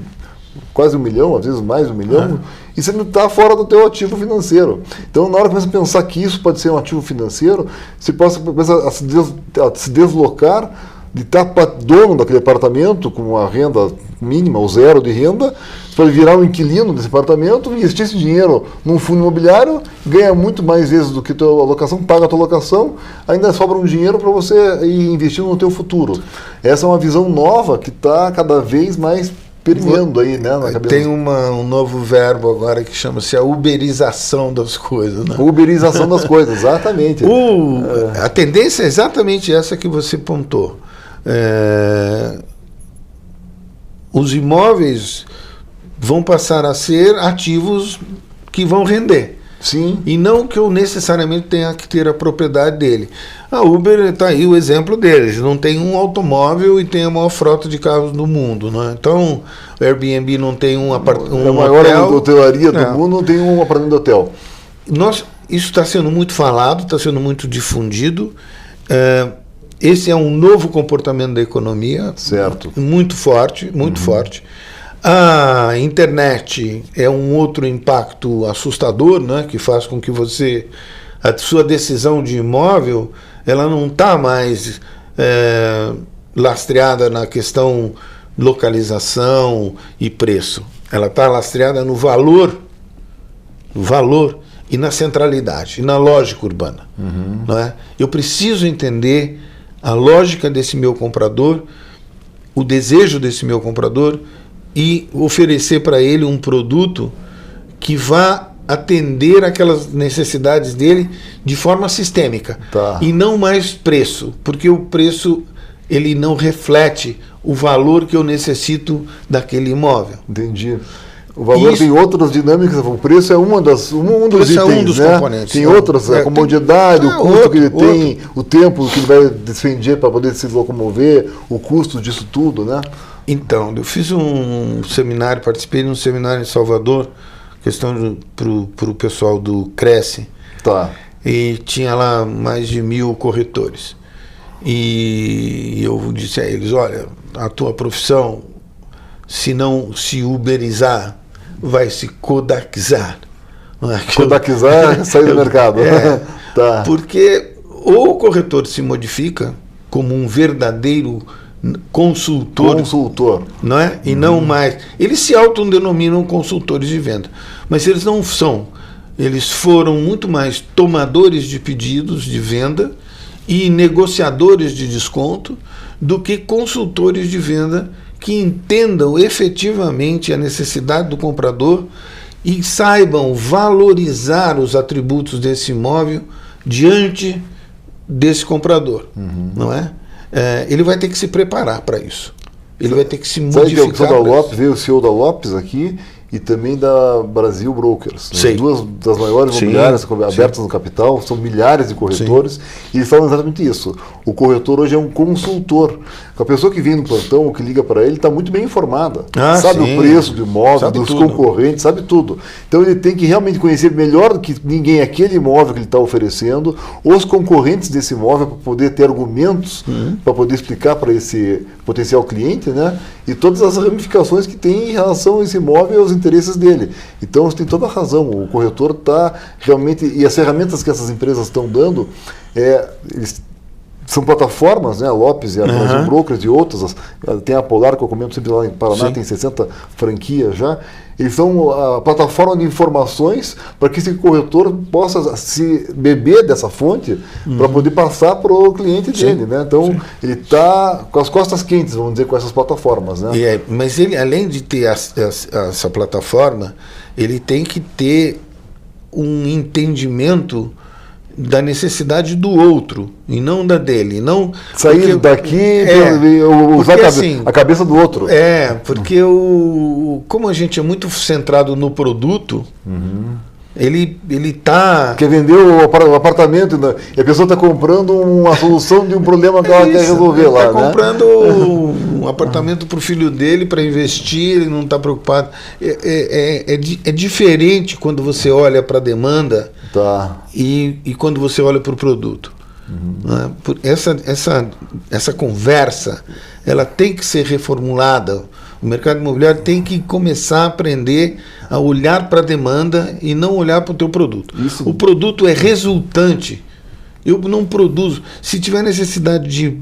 quase 1 milhão, às vezes mais 1 milhão, e você não está fora do teu ativo financeiro. Então, na hora que você pensar que isso pode ser um ativo financeiro, você possa começar a se deslocar de estar dono daquele apartamento com uma renda mínima, ou zero de renda, para virar um inquilino desse apartamento, investir esse dinheiro num fundo imobiliário, ganha muito mais vezes do que a tua alocação, paga a tua alocação, ainda sobra um dinheiro para você ir investindo no teu futuro. Essa é uma visão nova que está cada vez mais permeando aí, né, na cabeça. Tem um novo verbo agora que chama-se a uberização das coisas. Né? Uberização das coisas, exatamente. A tendência é exatamente essa que você pontou. Os imóveis vão passar a ser ativos que vão render. Sim. E não que eu necessariamente tenha que ter a propriedade dele. A Uber está aí o exemplo deles. Não tem um automóvel e tem a maior frota de carros do mundo. Né? Então, o Airbnb não tem um apartamento. A maior hotelaria do mundo não tem um apartamento de hotel. Isso está sendo muito falado, está sendo muito difundido. Esse é um novo comportamento da economia. Certo. Muito forte, muito forte. A internet é um outro impacto assustador, né, que faz com que a sua decisão de imóvel, ela não está mais lastreada na questão localização e preço. Ela está lastreada no valor e na centralidade, e na lógica urbana. Não é? Eu preciso entender a lógica desse meu comprador, o desejo desse meu comprador, e oferecer para ele um produto que vá atender aquelas necessidades dele de forma sistêmica. E não mais preço, porque o preço ele não reflete o valor que eu necessito daquele imóvel. Entendi. O valor tem outras dinâmicas, o preço é um dos itens, né? Componentes. Tem outras, a comodidade, o custo que ele tem, o tempo que ele vai despender para poder se locomover, o custo disso tudo, né? Então, eu fiz um seminário, participei de um seminário em Salvador, questão para o pessoal do Cresce, e tinha lá mais de 1000 corretores. E eu disse a eles, olha, a tua profissão, se não se uberizar, vai se kodakizar. Kodakizar, sair do mercado. Tá. Porque ou o corretor se modifica como um verdadeiro consultor, não é? E não mais. Eles se autodenominam consultores de venda, mas eles não são. Eles foram muito mais tomadores de pedidos de venda e negociadores de desconto do que consultores de venda que entendam efetivamente a necessidade do comprador e saibam valorizar os atributos desse imóvel diante desse comprador, não é? Ele vai ter que se preparar para isso. Ele vai ter que se modificar. Sabe que da Lopes, veio o CEO da Lopes aqui e também da Brasil Brokers. Né? Duas das maiores imobiliárias abertas no capital, são milhares de corretores, e eles falam exatamente isso. O corretor hoje é um consultor. A pessoa que vem no plantão, ou que liga para ele, está muito bem informada. Sabe o preço do imóvel, dos concorrentes, sabe tudo. Então ele tem que realmente conhecer melhor do que ninguém aquele imóvel que ele está oferecendo, os concorrentes desse imóvel, para poder ter argumentos, para poder explicar para esse potencial cliente, né? E todas as ramificações que tem em relação a esse imóvel e aos interesses dele. Então você tem toda a razão. O corretor está realmente... E as ferramentas que essas empresas estão dando, eles são plataformas, né? A Lopes e a Brasil Brokers e outras. Tem a Polar, que eu comento sempre lá em Paraná, tem 60 franquias já. Eles são a plataforma de informações para que esse corretor possa se beber dessa fonte para poder passar para o cliente dele, né? Então, ele está com as costas quentes, vamos dizer, com essas plataformas, né? Mas ele, além de ter essa plataforma, ele tem que ter um entendimento da necessidade do outro e não da dele. Não sair daqui usar a cabeça do outro. Porque como a gente é muito centrado no produto, ele tá... Quer vender o apartamento, né? E a pessoa está comprando uma solução de um problema que ela quer resolver lá. Está comprando um apartamento para o filho dele, para investir, ele não está preocupado. É diferente quando você olha para a demanda e quando você olha para o produto. Né? Essa conversa, ela tem que ser reformulada. O mercado imobiliário tem que começar a aprender a olhar para a demanda e não olhar para o teu produto. O produto é resultante. Eu não produzo. Se tiver necessidade de...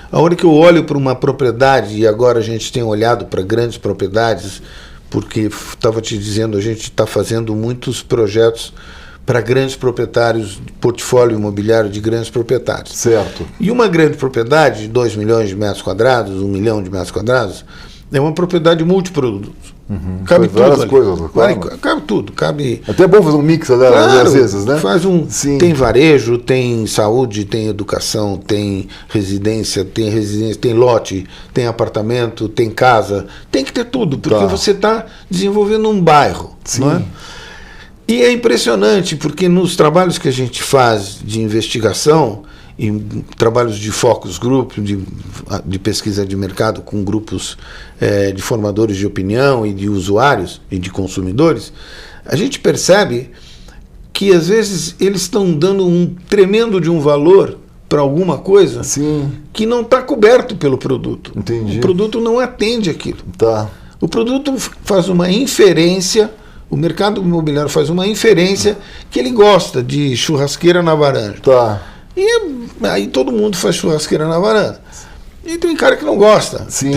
A hora que eu olho para uma propriedade, e agora a gente tem olhado para grandes propriedades, porque estava te dizendo, a gente está fazendo muitos projetos para grandes proprietários, portfólio imobiliário de grandes proprietários. Certo. E uma grande propriedade de 2 milhões de metros quadrados, 1 milhão de metros quadrados, é uma propriedade multiprodutos. Cabe tudo várias coisas. Cabe tudo. Até é bom fazer um mix às vezes, né? Tem varejo, tem saúde, tem educação, tem residência, tem lote, tem apartamento, tem casa. Tem que ter tudo, porque você está desenvolvendo um bairro. Não é? E é impressionante, porque nos trabalhos que a gente faz de investigação, e trabalhos de focus group, de pesquisa de mercado com grupos de formadores de opinião e de usuários e de consumidores, a gente percebe que às vezes eles estão dando um tremendo de um valor para alguma coisa que não está coberto pelo produto. Entendi. O produto não atende aquilo. Tá. O produto faz uma inferência, o mercado imobiliário faz uma inferência que ele gosta de churrasqueira na varanda. Tá. E aí todo mundo faz churrasqueira na varanda. E tem cara que não gosta. Sim.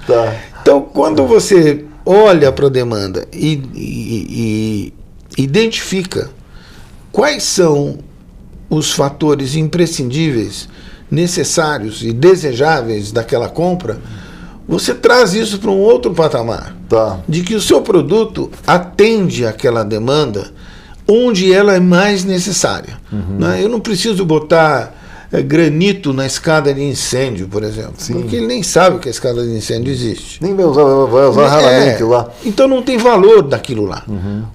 Tá. Então, quando você olha para a demanda e identifica quais são os fatores imprescindíveis, necessários e desejáveis daquela compra, você traz isso para um outro patamar. Tá. De que o seu produto atende àquela demanda onde ela é mais necessária. Né? Eu não preciso botar granito na escada de incêndio, por exemplo, porque ele nem sabe que a escada de incêndio existe. Nem vai usar raramente lá. Então não tem valor daquilo lá.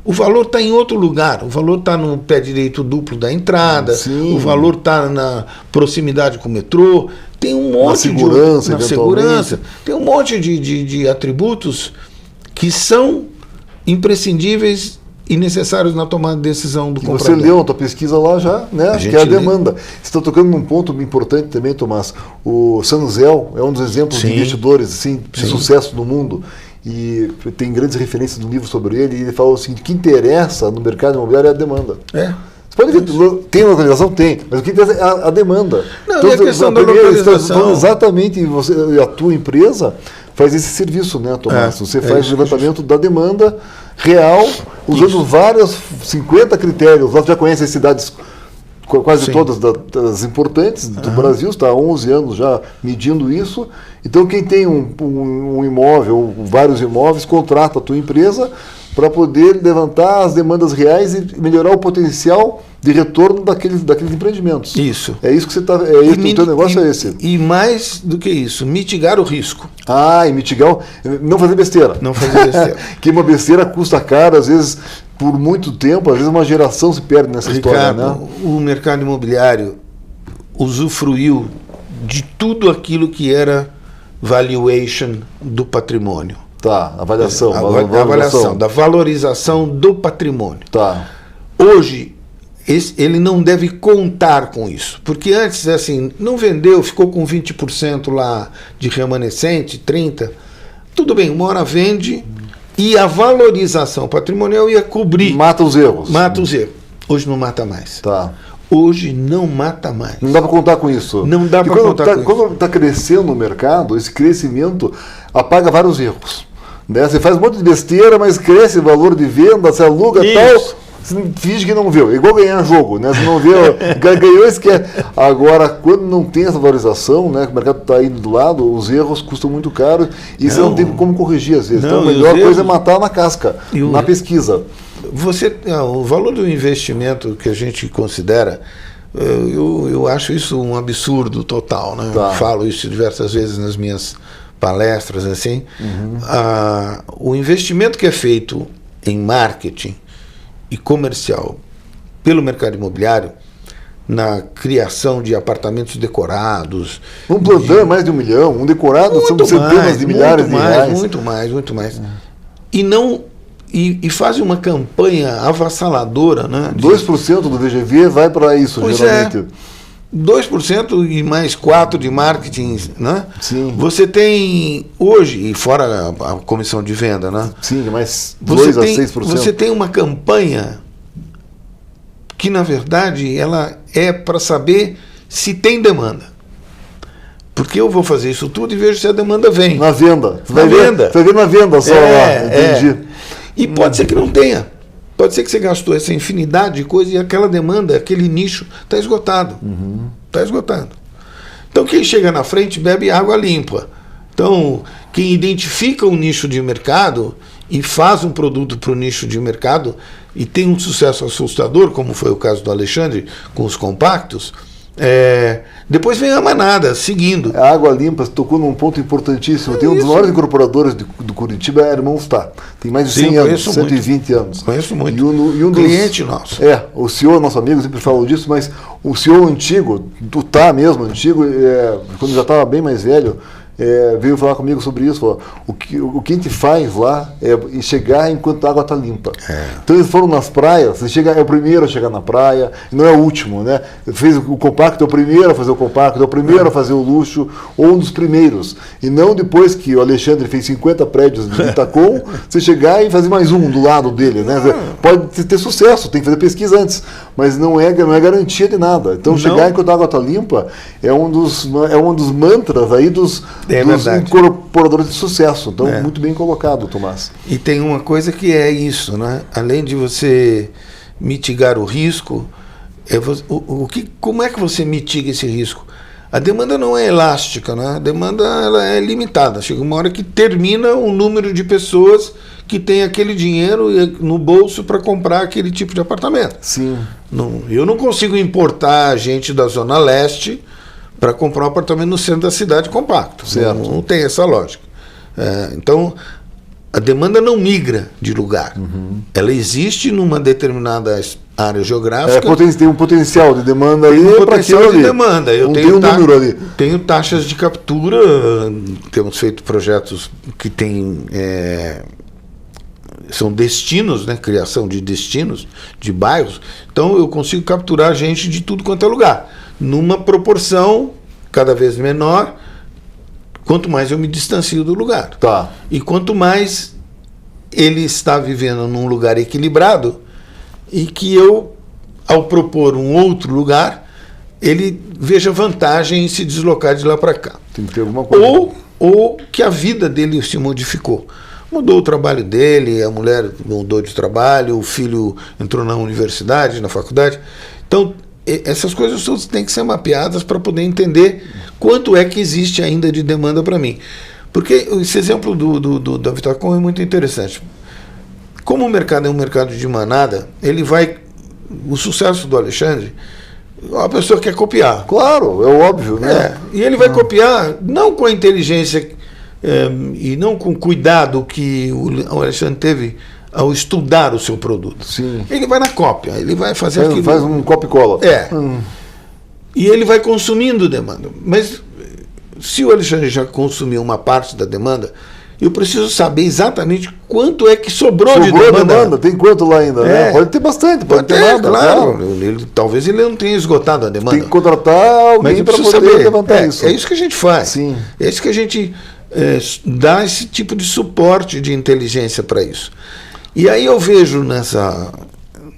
O valor está em outro lugar. O valor está no pé direito duplo da entrada, o valor está na proximidade com o metrô, tem um monte na segurança, tem um monte de atributos que são imprescindíveis e necessários na tomada de decisão do comprador. Você leu a tua pesquisa lá já, né? Que é a demanda. Você está tocando num ponto importante também, Tomás. O Sanzel é um dos exemplos de investidores assim, de sucesso no mundo. e tem grandes referências no livro sobre ele, e ele falou assim, o que interessa no mercado imobiliário é a demanda. Você pode ver, tem localização? Tem, mas o que interessa é a demanda. Não, então, e a questão da localização... Exatamente, a tua empresa faz esse serviço, né, Tomás? Você faz o levantamento da demanda real, usando vários 50 critérios. Você já conhece as cidades quase todas das importantes do Brasil, está há 11 anos já medindo isso. Então, quem tem um imóvel, ou vários imóveis, contrata a tua empresa para poder levantar as demandas reais e melhorar o potencial de retorno daqueles empreendimentos. Isso. É isso que você está... o teu negócio é esse. E mais do que isso, mitigar o risco. E mitigar... Não fazer besteira. Não fazer besteira. Que uma besteira custa caro, às vezes, por muito tempo, às vezes uma geração se perde nessa história, né? O mercado imobiliário usufruiu de tudo aquilo que era valuation do patrimônio. Avaliação. Avaliação, da valorização do patrimônio. Hoje, ele não deve contar com isso. Porque antes, assim, não vendeu, ficou com 20% lá de remanescente, 30%. Tudo bem, uma hora vende e a valorização patrimonial ia cobrir. Mata os erros. Hoje não mata mais. Tá. Hoje não mata mais. Não dá para contar com isso. Não dá para contar com isso. Quando está crescendo o mercado, esse crescimento apaga vários erros. Né? Você faz um monte de besteira, mas cresce o valor de venda, você aluga e tal. Você finge que não viu. É igual ganhar jogo, né? Você não viu, ganhou e esquece. Agora, quando não tem essa valorização, né? Que o mercado está indo do lado, os erros custam muito caro e você não tem como corrigir às vezes. Então a melhor coisa é matar na casca, na pesquisa. O valor do investimento que a gente considera, eu acho isso um absurdo total, né? Eu falo isso diversas vezes nas minhas palestras, assim. O investimento que é feito em marketing e comercial pelo mercado imobiliário, na criação de apartamentos decorados. Um plantão é mais de 1 milhão, um decorado são centenas de milhares de reais. Muito mais. E fazem uma campanha avassaladora, né? 2% do VGV vai para isso, geralmente. 2% e mais 4% de marketing, né? Sim. Você tem hoje, e fora a comissão de venda, né? Sim, mais 2 a 6%. Você tem uma campanha que, na verdade, ela é para saber se tem demanda. Porque eu vou fazer isso tudo e vejo se a demanda vem. Na venda. Você vai ver na venda só lá, entendi. E pode ser que não tenha. Pode ser que você gastou essa infinidade de coisas e aquela demanda, aquele nicho, está esgotado. Está esgotado. Então, quem chega na frente bebe água limpa. Então, quem identifica um nicho de mercado e faz um produto para o nicho de mercado e tem um sucesso assustador, como foi o caso do Alexandre com os compactos, depois vem a manada, seguindo. A água limpa tocou num ponto importantíssimo. Tem um dos maiores incorporadores do Curitiba, é Irmãos Tá. Tem mais de 100 anos, 120 anos. Conheço muito. E um cliente nosso. O CEO, nosso amigo, sempre falou disso, mas o CEO antigo, do Tá mesmo, antigo, quando já estava bem mais velho, veio falar comigo sobre isso. Falou, o que a gente faz lá é chegar enquanto a água está limpa. Então eles foram nas praias, você é o primeiro a chegar na praia, não é o último, né? Fez o compacto, é o primeiro a fazer o compacto, é o primeiro a fazer o luxo, ou um dos primeiros. E não depois que o Alexandre fez 50 prédios de Itacom, você chegar e fazer mais um do lado dele, né? Pode ter sucesso, tem que fazer pesquisa antes, mas não é garantia de nada. Então chegar enquanto a água está limpa é um dos mantras aí dos incorporadores de sucesso. Então, muito bem colocado, Tomás. E tem uma coisa que é isso, né? Além de você mitigar o risco, como é que você mitiga esse risco? A demanda não é elástica, né? A demanda ela é limitada. Chega uma hora que termina o número de pessoas que tem aquele dinheiro no bolso para comprar aquele tipo de apartamento. Sim. Eu não consigo importar gente da Zona Leste para comprar um apartamento no centro da cidade compacto. Não tem essa lógica. Então, a demanda não migra de lugar. Ela existe numa determinada área geográfica. Tem um potencial de demanda ali. Tem um potencial de demanda. Eu tenho taxas de captura, temos feito projetos que têm... são destinos, né? Criação de destinos, de bairros. Então, eu consigo capturar gente de tudo quanto é lugar, numa proporção cada vez menor, quanto mais eu me distancio do lugar. Tá. E quanto mais ele está vivendo num lugar equilibrado e que eu, ao propor um outro lugar, ele veja vantagem em se deslocar de lá para cá. Tem que ter alguma coisa. Ou que a vida dele se modificou. Mudou o trabalho dele, a mulher mudou de trabalho, o filho entrou na universidade, na faculdade. Então, essas coisas todas têm que ser mapeadas para poder entender quanto é que existe ainda de demanda para mim. Porque esse exemplo da Vitacom é muito interessante. Como o mercado é um mercado de manada, ele vai... O sucesso do Alexandre, a pessoa quer copiar. Claro, é óbvio, né? E ele vai copiar, não com a inteligência e não com o cuidado que o Alexandre teve ao estudar o seu produto. Sim. Ele vai na cópia, ele vai fazer aquilo. Faz um copia e cola. E ele vai consumindo demanda. Mas se o Alexandre já consumiu uma parte da demanda, eu preciso saber exatamente quanto é que sobrou de demanda. Tem quanto lá ainda? Né? Pode ter bastante, pode ter nada. Claro. Talvez ele não tenha esgotado a demanda. Tem que contratar alguém para poder levantar isso. É isso que a gente faz. Sim. É isso que a gente dá esse tipo de suporte de inteligência para isso. E aí eu vejo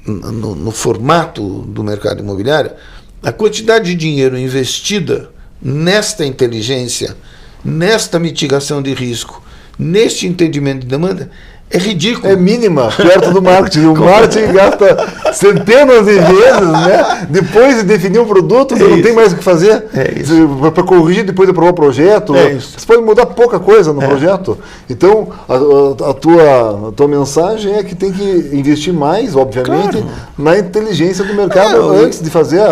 no formato do mercado imobiliário a quantidade de dinheiro investida nesta inteligência, nesta mitigação de risco, neste entendimento de demanda, é ridículo. É mínima, perto do marketing. O marketing gasta centenas de vezes, né? Depois de definir um produto, você não tem mais o que fazer. Para corrigir, depois de aprovar o projeto. Você pode mudar pouca coisa no projeto. Então, a tua mensagem é que tem que investir mais, obviamente, na inteligência do mercado antes de fazer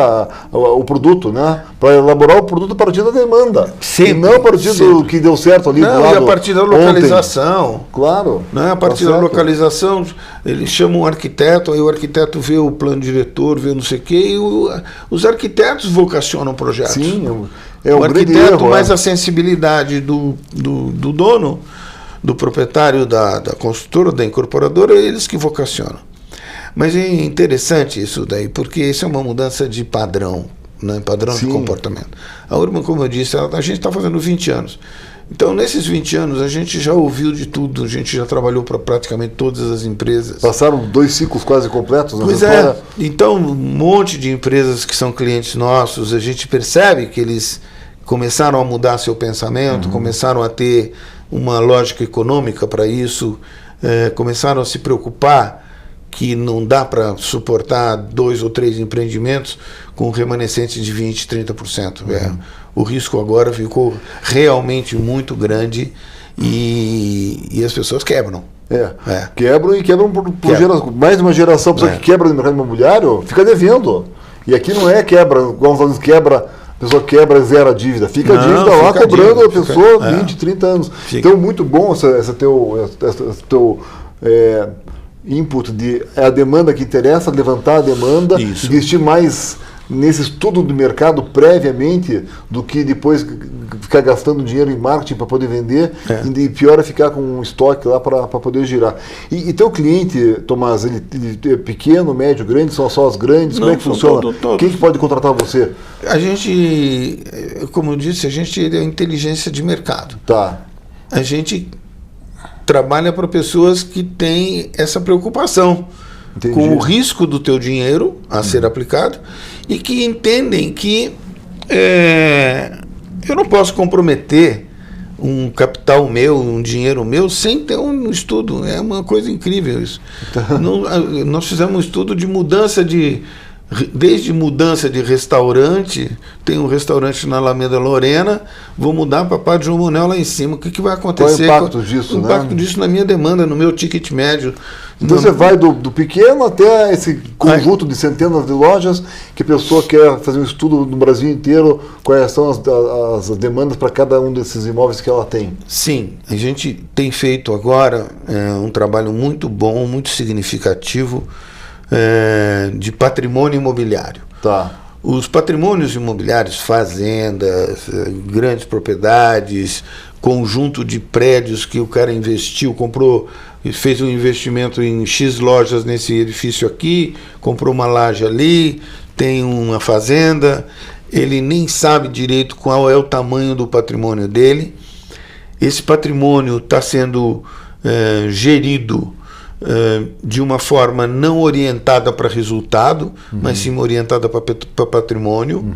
o produto, né? Para elaborar o produto a partir da demanda. Sempre, e não a partir do que deu certo ali do lado. E a partir da localização. Ontem. Claro. Né? A partir da localização, ele chama um arquiteto, aí o arquiteto vê o plano diretor, vê não sei o quê, e os arquitetos vocacionam projetos. Sim, o arquiteto, mais a sensibilidade do dono, do proprietário da construtora, da incorporadora, eles que vocacionam. Mas é interessante isso daí, porque isso é uma mudança de padrão, né? Padrão de comportamento. A Urban, como eu disse, a gente está fazendo 20 anos. Então, nesses 20 anos, a gente já ouviu de tudo, a gente já trabalhou para praticamente todas as empresas. Passaram 2 ciclos quase completos nessa história? Então, um monte de empresas que são clientes nossos, a gente percebe que eles começaram a mudar seu pensamento, começaram a ter uma lógica econômica para isso, começaram a se preocupar que não dá para suportar 2 ou 3 empreendimentos com remanescente de 20%, 30%. O risco agora ficou realmente muito grande e as pessoas quebram. Quebram e quebram por mais de uma geração. A pessoa que quebra no mercado imobiliário fica devendo. E aqui não é quebra, igual nós falamos, a pessoa quebra e zera a dívida. Fica a dívida lá cobrando a pessoa 20, 30 anos. Então, muito bom esse teu input de a demanda que interessa, levantar a demanda, investir mais nesse estudo do mercado previamente do que depois ficar gastando dinheiro em marketing para poder vender e pior é ficar com um estoque lá para poder girar. E teu cliente, Tomás, ele é pequeno, médio, grande, são só as grandes? Como é que funciona? Quem que pode contratar você? A gente, como eu disse, a gente é inteligência de mercado. A gente trabalha para pessoas que têm essa preocupação com o risco do teu dinheiro a ser aplicado e que entendem que eu não posso comprometer um capital meu, um dinheiro meu, sem ter um estudo. É uma coisa incrível isso. Nós fizemos um estudo de mudança desde mudança de restaurante, tem um restaurante na Alameda Lorena, vou mudar para Padre João Monel lá em cima. O que vai acontecer? Qual é o impacto disso? O impacto disso na minha demanda, no meu ticket médio. Então você vai do pequeno até esse conjunto de centenas de lojas que a pessoa quer fazer um estudo no Brasil inteiro, quais são as demandas para cada um desses imóveis que ela tem. Sim, a gente tem feito agora um trabalho muito bom, muito significativo, de patrimônio imobiliário. Os patrimônios imobiliários, fazendas, grandes propriedades, conjunto de prédios que o cara investiu, comprou, fez um investimento em X lojas nesse edifício aqui, comprou uma laje ali, tem uma fazenda, ele nem sabe direito qual é o tamanho do patrimônio dele, esse patrimônio está sendo gerido de uma forma não orientada para resultado, mas sim orientada para patrimônio.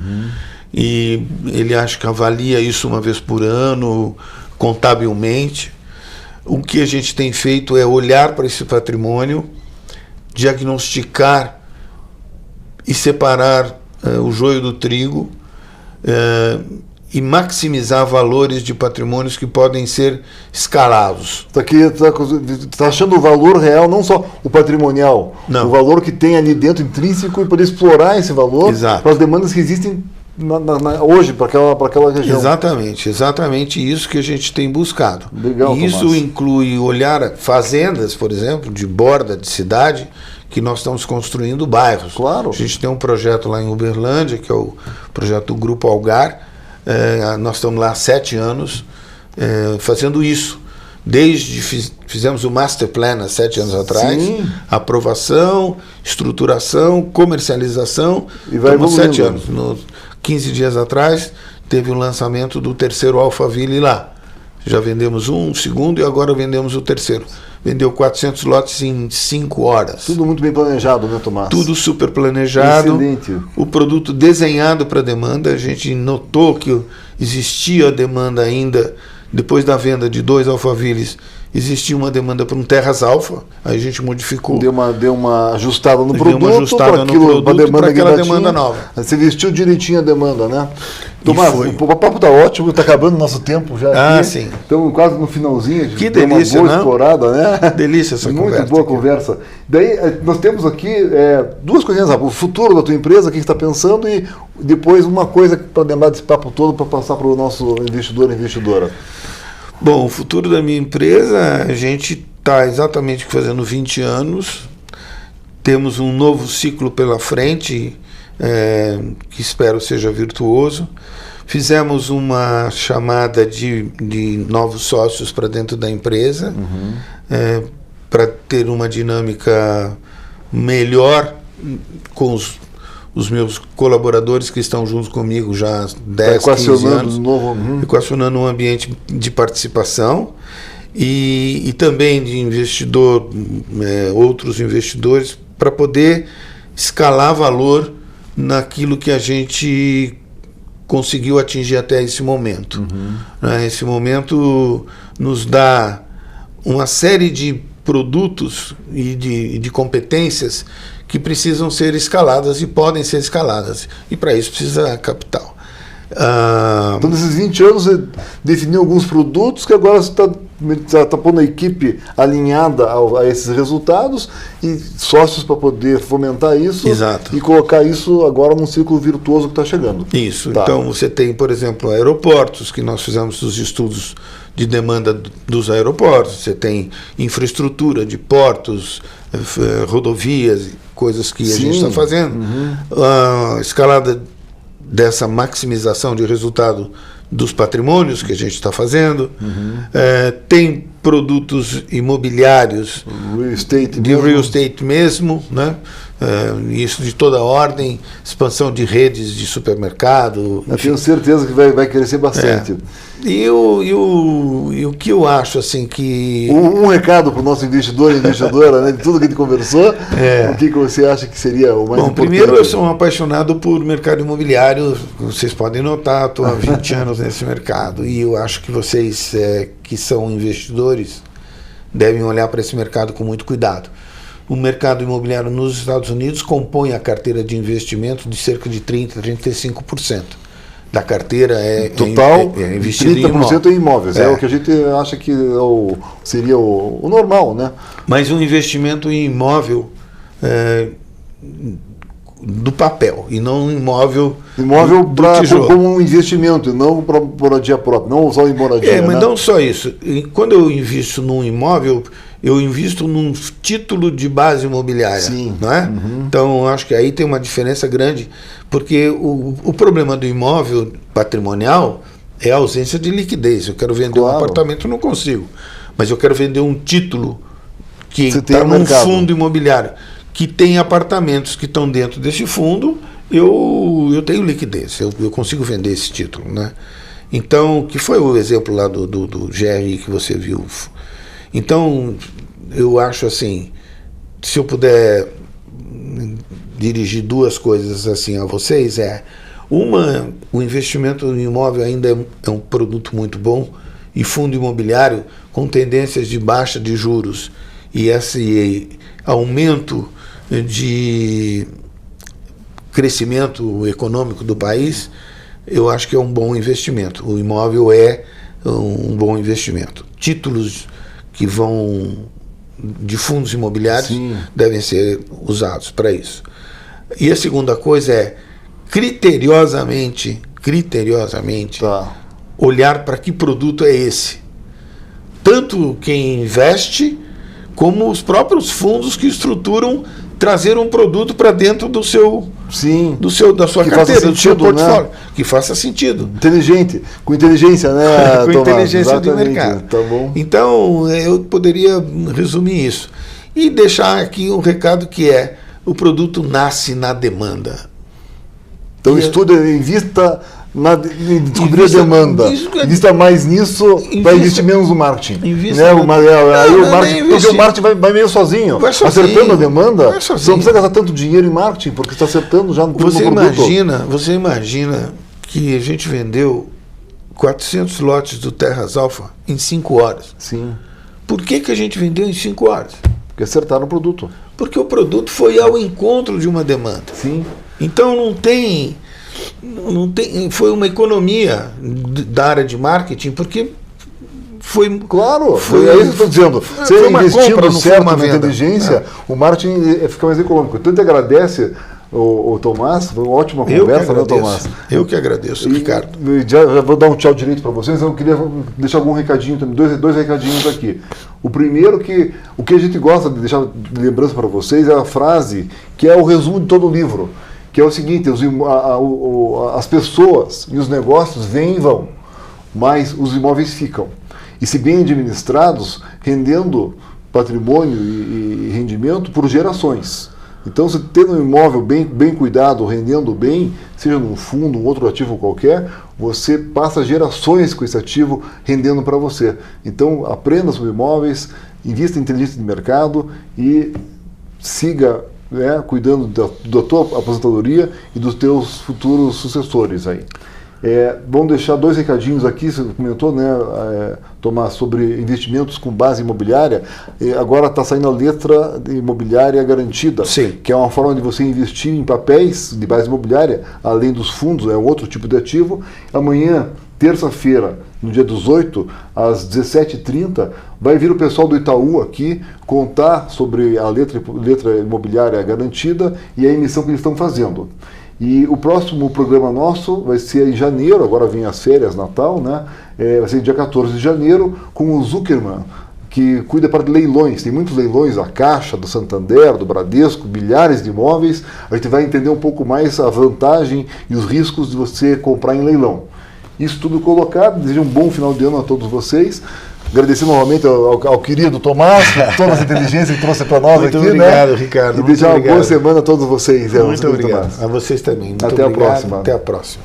E ele acha que avalia isso uma vez por ano, contabilmente. O que a gente tem feito é olhar para esse patrimônio, diagnosticar e separar o joio do trigo, e maximizar valores de patrimônios que podem ser escalados. Está achando o valor real, não só o patrimonial, não. O valor que tem ali dentro intrínseco, e poder explorar esse valor para as demandas que existem hoje para aquela região. Exatamente isso que a gente tem buscado. Legal, e isso inclui olhar fazendas, por exemplo, de borda de cidade, que nós estamos construindo bairros. Claro. A gente tem um projeto lá em Uberlândia, que é o projeto do Grupo Algar. Nós estamos lá há 7 anos fazendo isso. Fizemos o Master Plan há 7 anos atrás. Sim. Aprovação, estruturação, comercialização. E vai estamos 7 anos. 15 dias atrás teve o lançamento do terceiro Alphaville lá. Já vendemos um segundo e agora vendemos o terceiro. Vendeu 400 lotes em 5 horas. Tudo muito bem planejado, né, Tomás? Tudo super planejado. Excelente. O produto desenhado para demanda. A gente notou que existia demanda ainda, depois da venda de 2 Alphavilles, existia uma demanda para um Terras Alfa. Aí a gente modificou. Deu uma ajustada no produto. Deu uma ajustada no produto para aquela demanda nova. Você vestiu direitinho a demanda, né? Tomás, o papo está ótimo, está acabando o nosso tempo já. Sim. Estamos quase no finalzinho. Que delícia, uma boa explorada, né? Delícia essa conversa. Muito boa conversa. Daí, nós temos aqui 2 coisinhas. O futuro da tua empresa, o que você está pensando, e depois uma coisa para lembrar desse papo todo, para passar para o nosso investidor e investidora. Bom, o futuro da minha empresa, a gente está exatamente fazendo 20 anos. Temos um novo ciclo pela frente, que espero seja virtuoso. Fizemos uma chamada de novos sócios para dentro da empresa, para ter uma dinâmica melhor com os meus colaboradores que estão juntos comigo já há 10, 15 anos, equacionando um ambiente de participação e também de investidor, outros investidores, para poder escalar valor naquilo que a gente conseguiu atingir até esse momento. Esse momento nos dá uma série de produtos e de competências que precisam ser escaladas e podem ser escaladas. E para isso precisa capital. Então, nesses 20 anos, você definiu alguns produtos que agora você está pondo a equipe alinhada a esses resultados e sócios para poder fomentar isso. Exato. E colocar isso agora num círculo virtuoso que está chegando. Isso. Tá. Então, você tem, por exemplo, aeroportos, que nós fizemos os estudos de demanda dos aeroportos. Você tem infraestrutura de portos, rodovias, coisas que a gente está fazendo. A escalada dessa maximização de resultado dos patrimônios que a gente está fazendo. Tem produtos imobiliários real estate mesmo, né? Isso de toda ordem, expansão de redes de supermercado. Eu tenho certeza que vai crescer bastante. E o que eu acho assim que... Um recado para o nosso investidor e investidora, né, de tudo que a gente conversou, o que você acha que seria o mais importante? Primeiro, eu sou um apaixonado por mercado imobiliário, vocês podem notar, estou há 20 anos nesse mercado, e eu acho que vocês que são investidores devem olhar para esse mercado com muito cuidado. O mercado imobiliário nos Estados Unidos compõe a carteira de investimento de cerca de 30% a 35%. Da carteira total, investido 30% em imóveis. É o que a gente acha que seria o normal, né? Mas um investimento em imóvel do papel, e não imóvel como um investimento, e não para moradia própria, não só em moradia. Mas né? não só isso. Quando eu invisto num imóvel, eu invisto num título de base imobiliária. Sim. Não é? Então, acho que aí tem uma diferença grande, porque o problema do imóvel patrimonial é a ausência de liquidez. Eu quero vender um apartamento, não consigo. Mas eu quero vender um título que está num fundo imobiliário, que tem apartamentos que estão dentro desse fundo, eu tenho liquidez, eu consigo vender esse título, né? Então, que foi o exemplo lá do GRI que você viu. Então, eu acho assim, se eu puder dirigir duas coisas assim a vocês, o investimento no imóvel ainda é um produto muito bom, e fundo imobiliário com tendências de baixa de juros e esse aumento de crescimento econômico do país, eu acho que é um bom investimento. O imóvel é um bom investimento. Títulos que vão de fundos imobiliários Sim. devem ser usados para isso. E a segunda coisa é criteriosamente Tá. olhar para que produto é esse. Tanto quem investe, como os próprios fundos que estruturam trazer um produto para dentro do seu, Sim. da sua Que carteira, faça do seu sentido, portfólio, né? Que faça sentido. Com inteligência, né, Com Tomás? inteligência do Exatamente. mercado. Tá bom. Então, eu poderia resumir isso. E deixar aqui um recado que é: o produto nasce na demanda. Então, invista em descobrir a demanda. Invista mais nisso para investir menos no marketing. Né? Porque o marketing vai meio sozinho. Acertando a demanda, você não precisa gastar tanto dinheiro em marketing, porque está acertando já no produto. Você imagina que a gente vendeu 400 lotes do Terras Alfa em 5 horas. Sim. Por que a gente vendeu em 5 horas? Porque acertaram o produto. Porque o produto foi ao encontro de uma demanda. Sim. Então não tem, foi uma economia da área de marketing, porque foi... Claro, é isso que eu estou dizendo. Você investindo certo na inteligência, o marketing fica mais econômico. Então, a gente agradece o Tomás, foi uma ótima conversa, né, Tomás? Eu que agradeço, Ricardo. Já vou dar um tchau direito para vocês, eu queria deixar algum recadinho também, dois recadinhos aqui. O primeiro, o que a gente gosta de deixar de lembrança para vocês é a frase que é o resumo de todo o livro, que é o seguinte: as pessoas e os negócios vêm e vão, mas os imóveis ficam. E se bem administrados, rendendo patrimônio e rendimento por gerações. Então, se tendo um imóvel bem cuidado, rendendo bem, seja num fundo, um outro ativo qualquer, você passa gerações com esse ativo rendendo para você. Então, aprenda sobre imóveis, invista em inteligência de mercado e siga cuidando da tua aposentadoria e dos teus futuros sucessores aí. Vamos deixar 2 recadinhos aqui. Você comentou, né, Tomás, sobre investimentos com base imobiliária. Agora está saindo a letra imobiliária garantida. Sim. Que é uma forma de você investir em papéis de base imobiliária, além dos fundos, é um outro tipo de ativo. Amanhã, terça-feira, no dia 18, às 17h30, vai vir o pessoal do Itaú aqui contar sobre a letra imobiliária garantida e a emissão que eles estão fazendo. E o próximo programa nosso vai ser em janeiro, agora vem as férias, Natal, né? Vai ser dia 14 de janeiro, com o Zuckerman, que cuida para leilões. Tem muitos leilões, a Caixa, do Santander, do Bradesco, milhares de imóveis. A gente vai entender um pouco mais a vantagem e os riscos de você comprar em leilão. Isso tudo colocado. Desejo um bom final de ano a todos vocês. Agradecer novamente ao querido Tomás, toda essa inteligência que trouxe para nós aqui. Muito obrigado, Ricardo. E desejar uma boa semana a todos vocês. Muito obrigado. A vocês também. Muito obrigado. Até a próxima.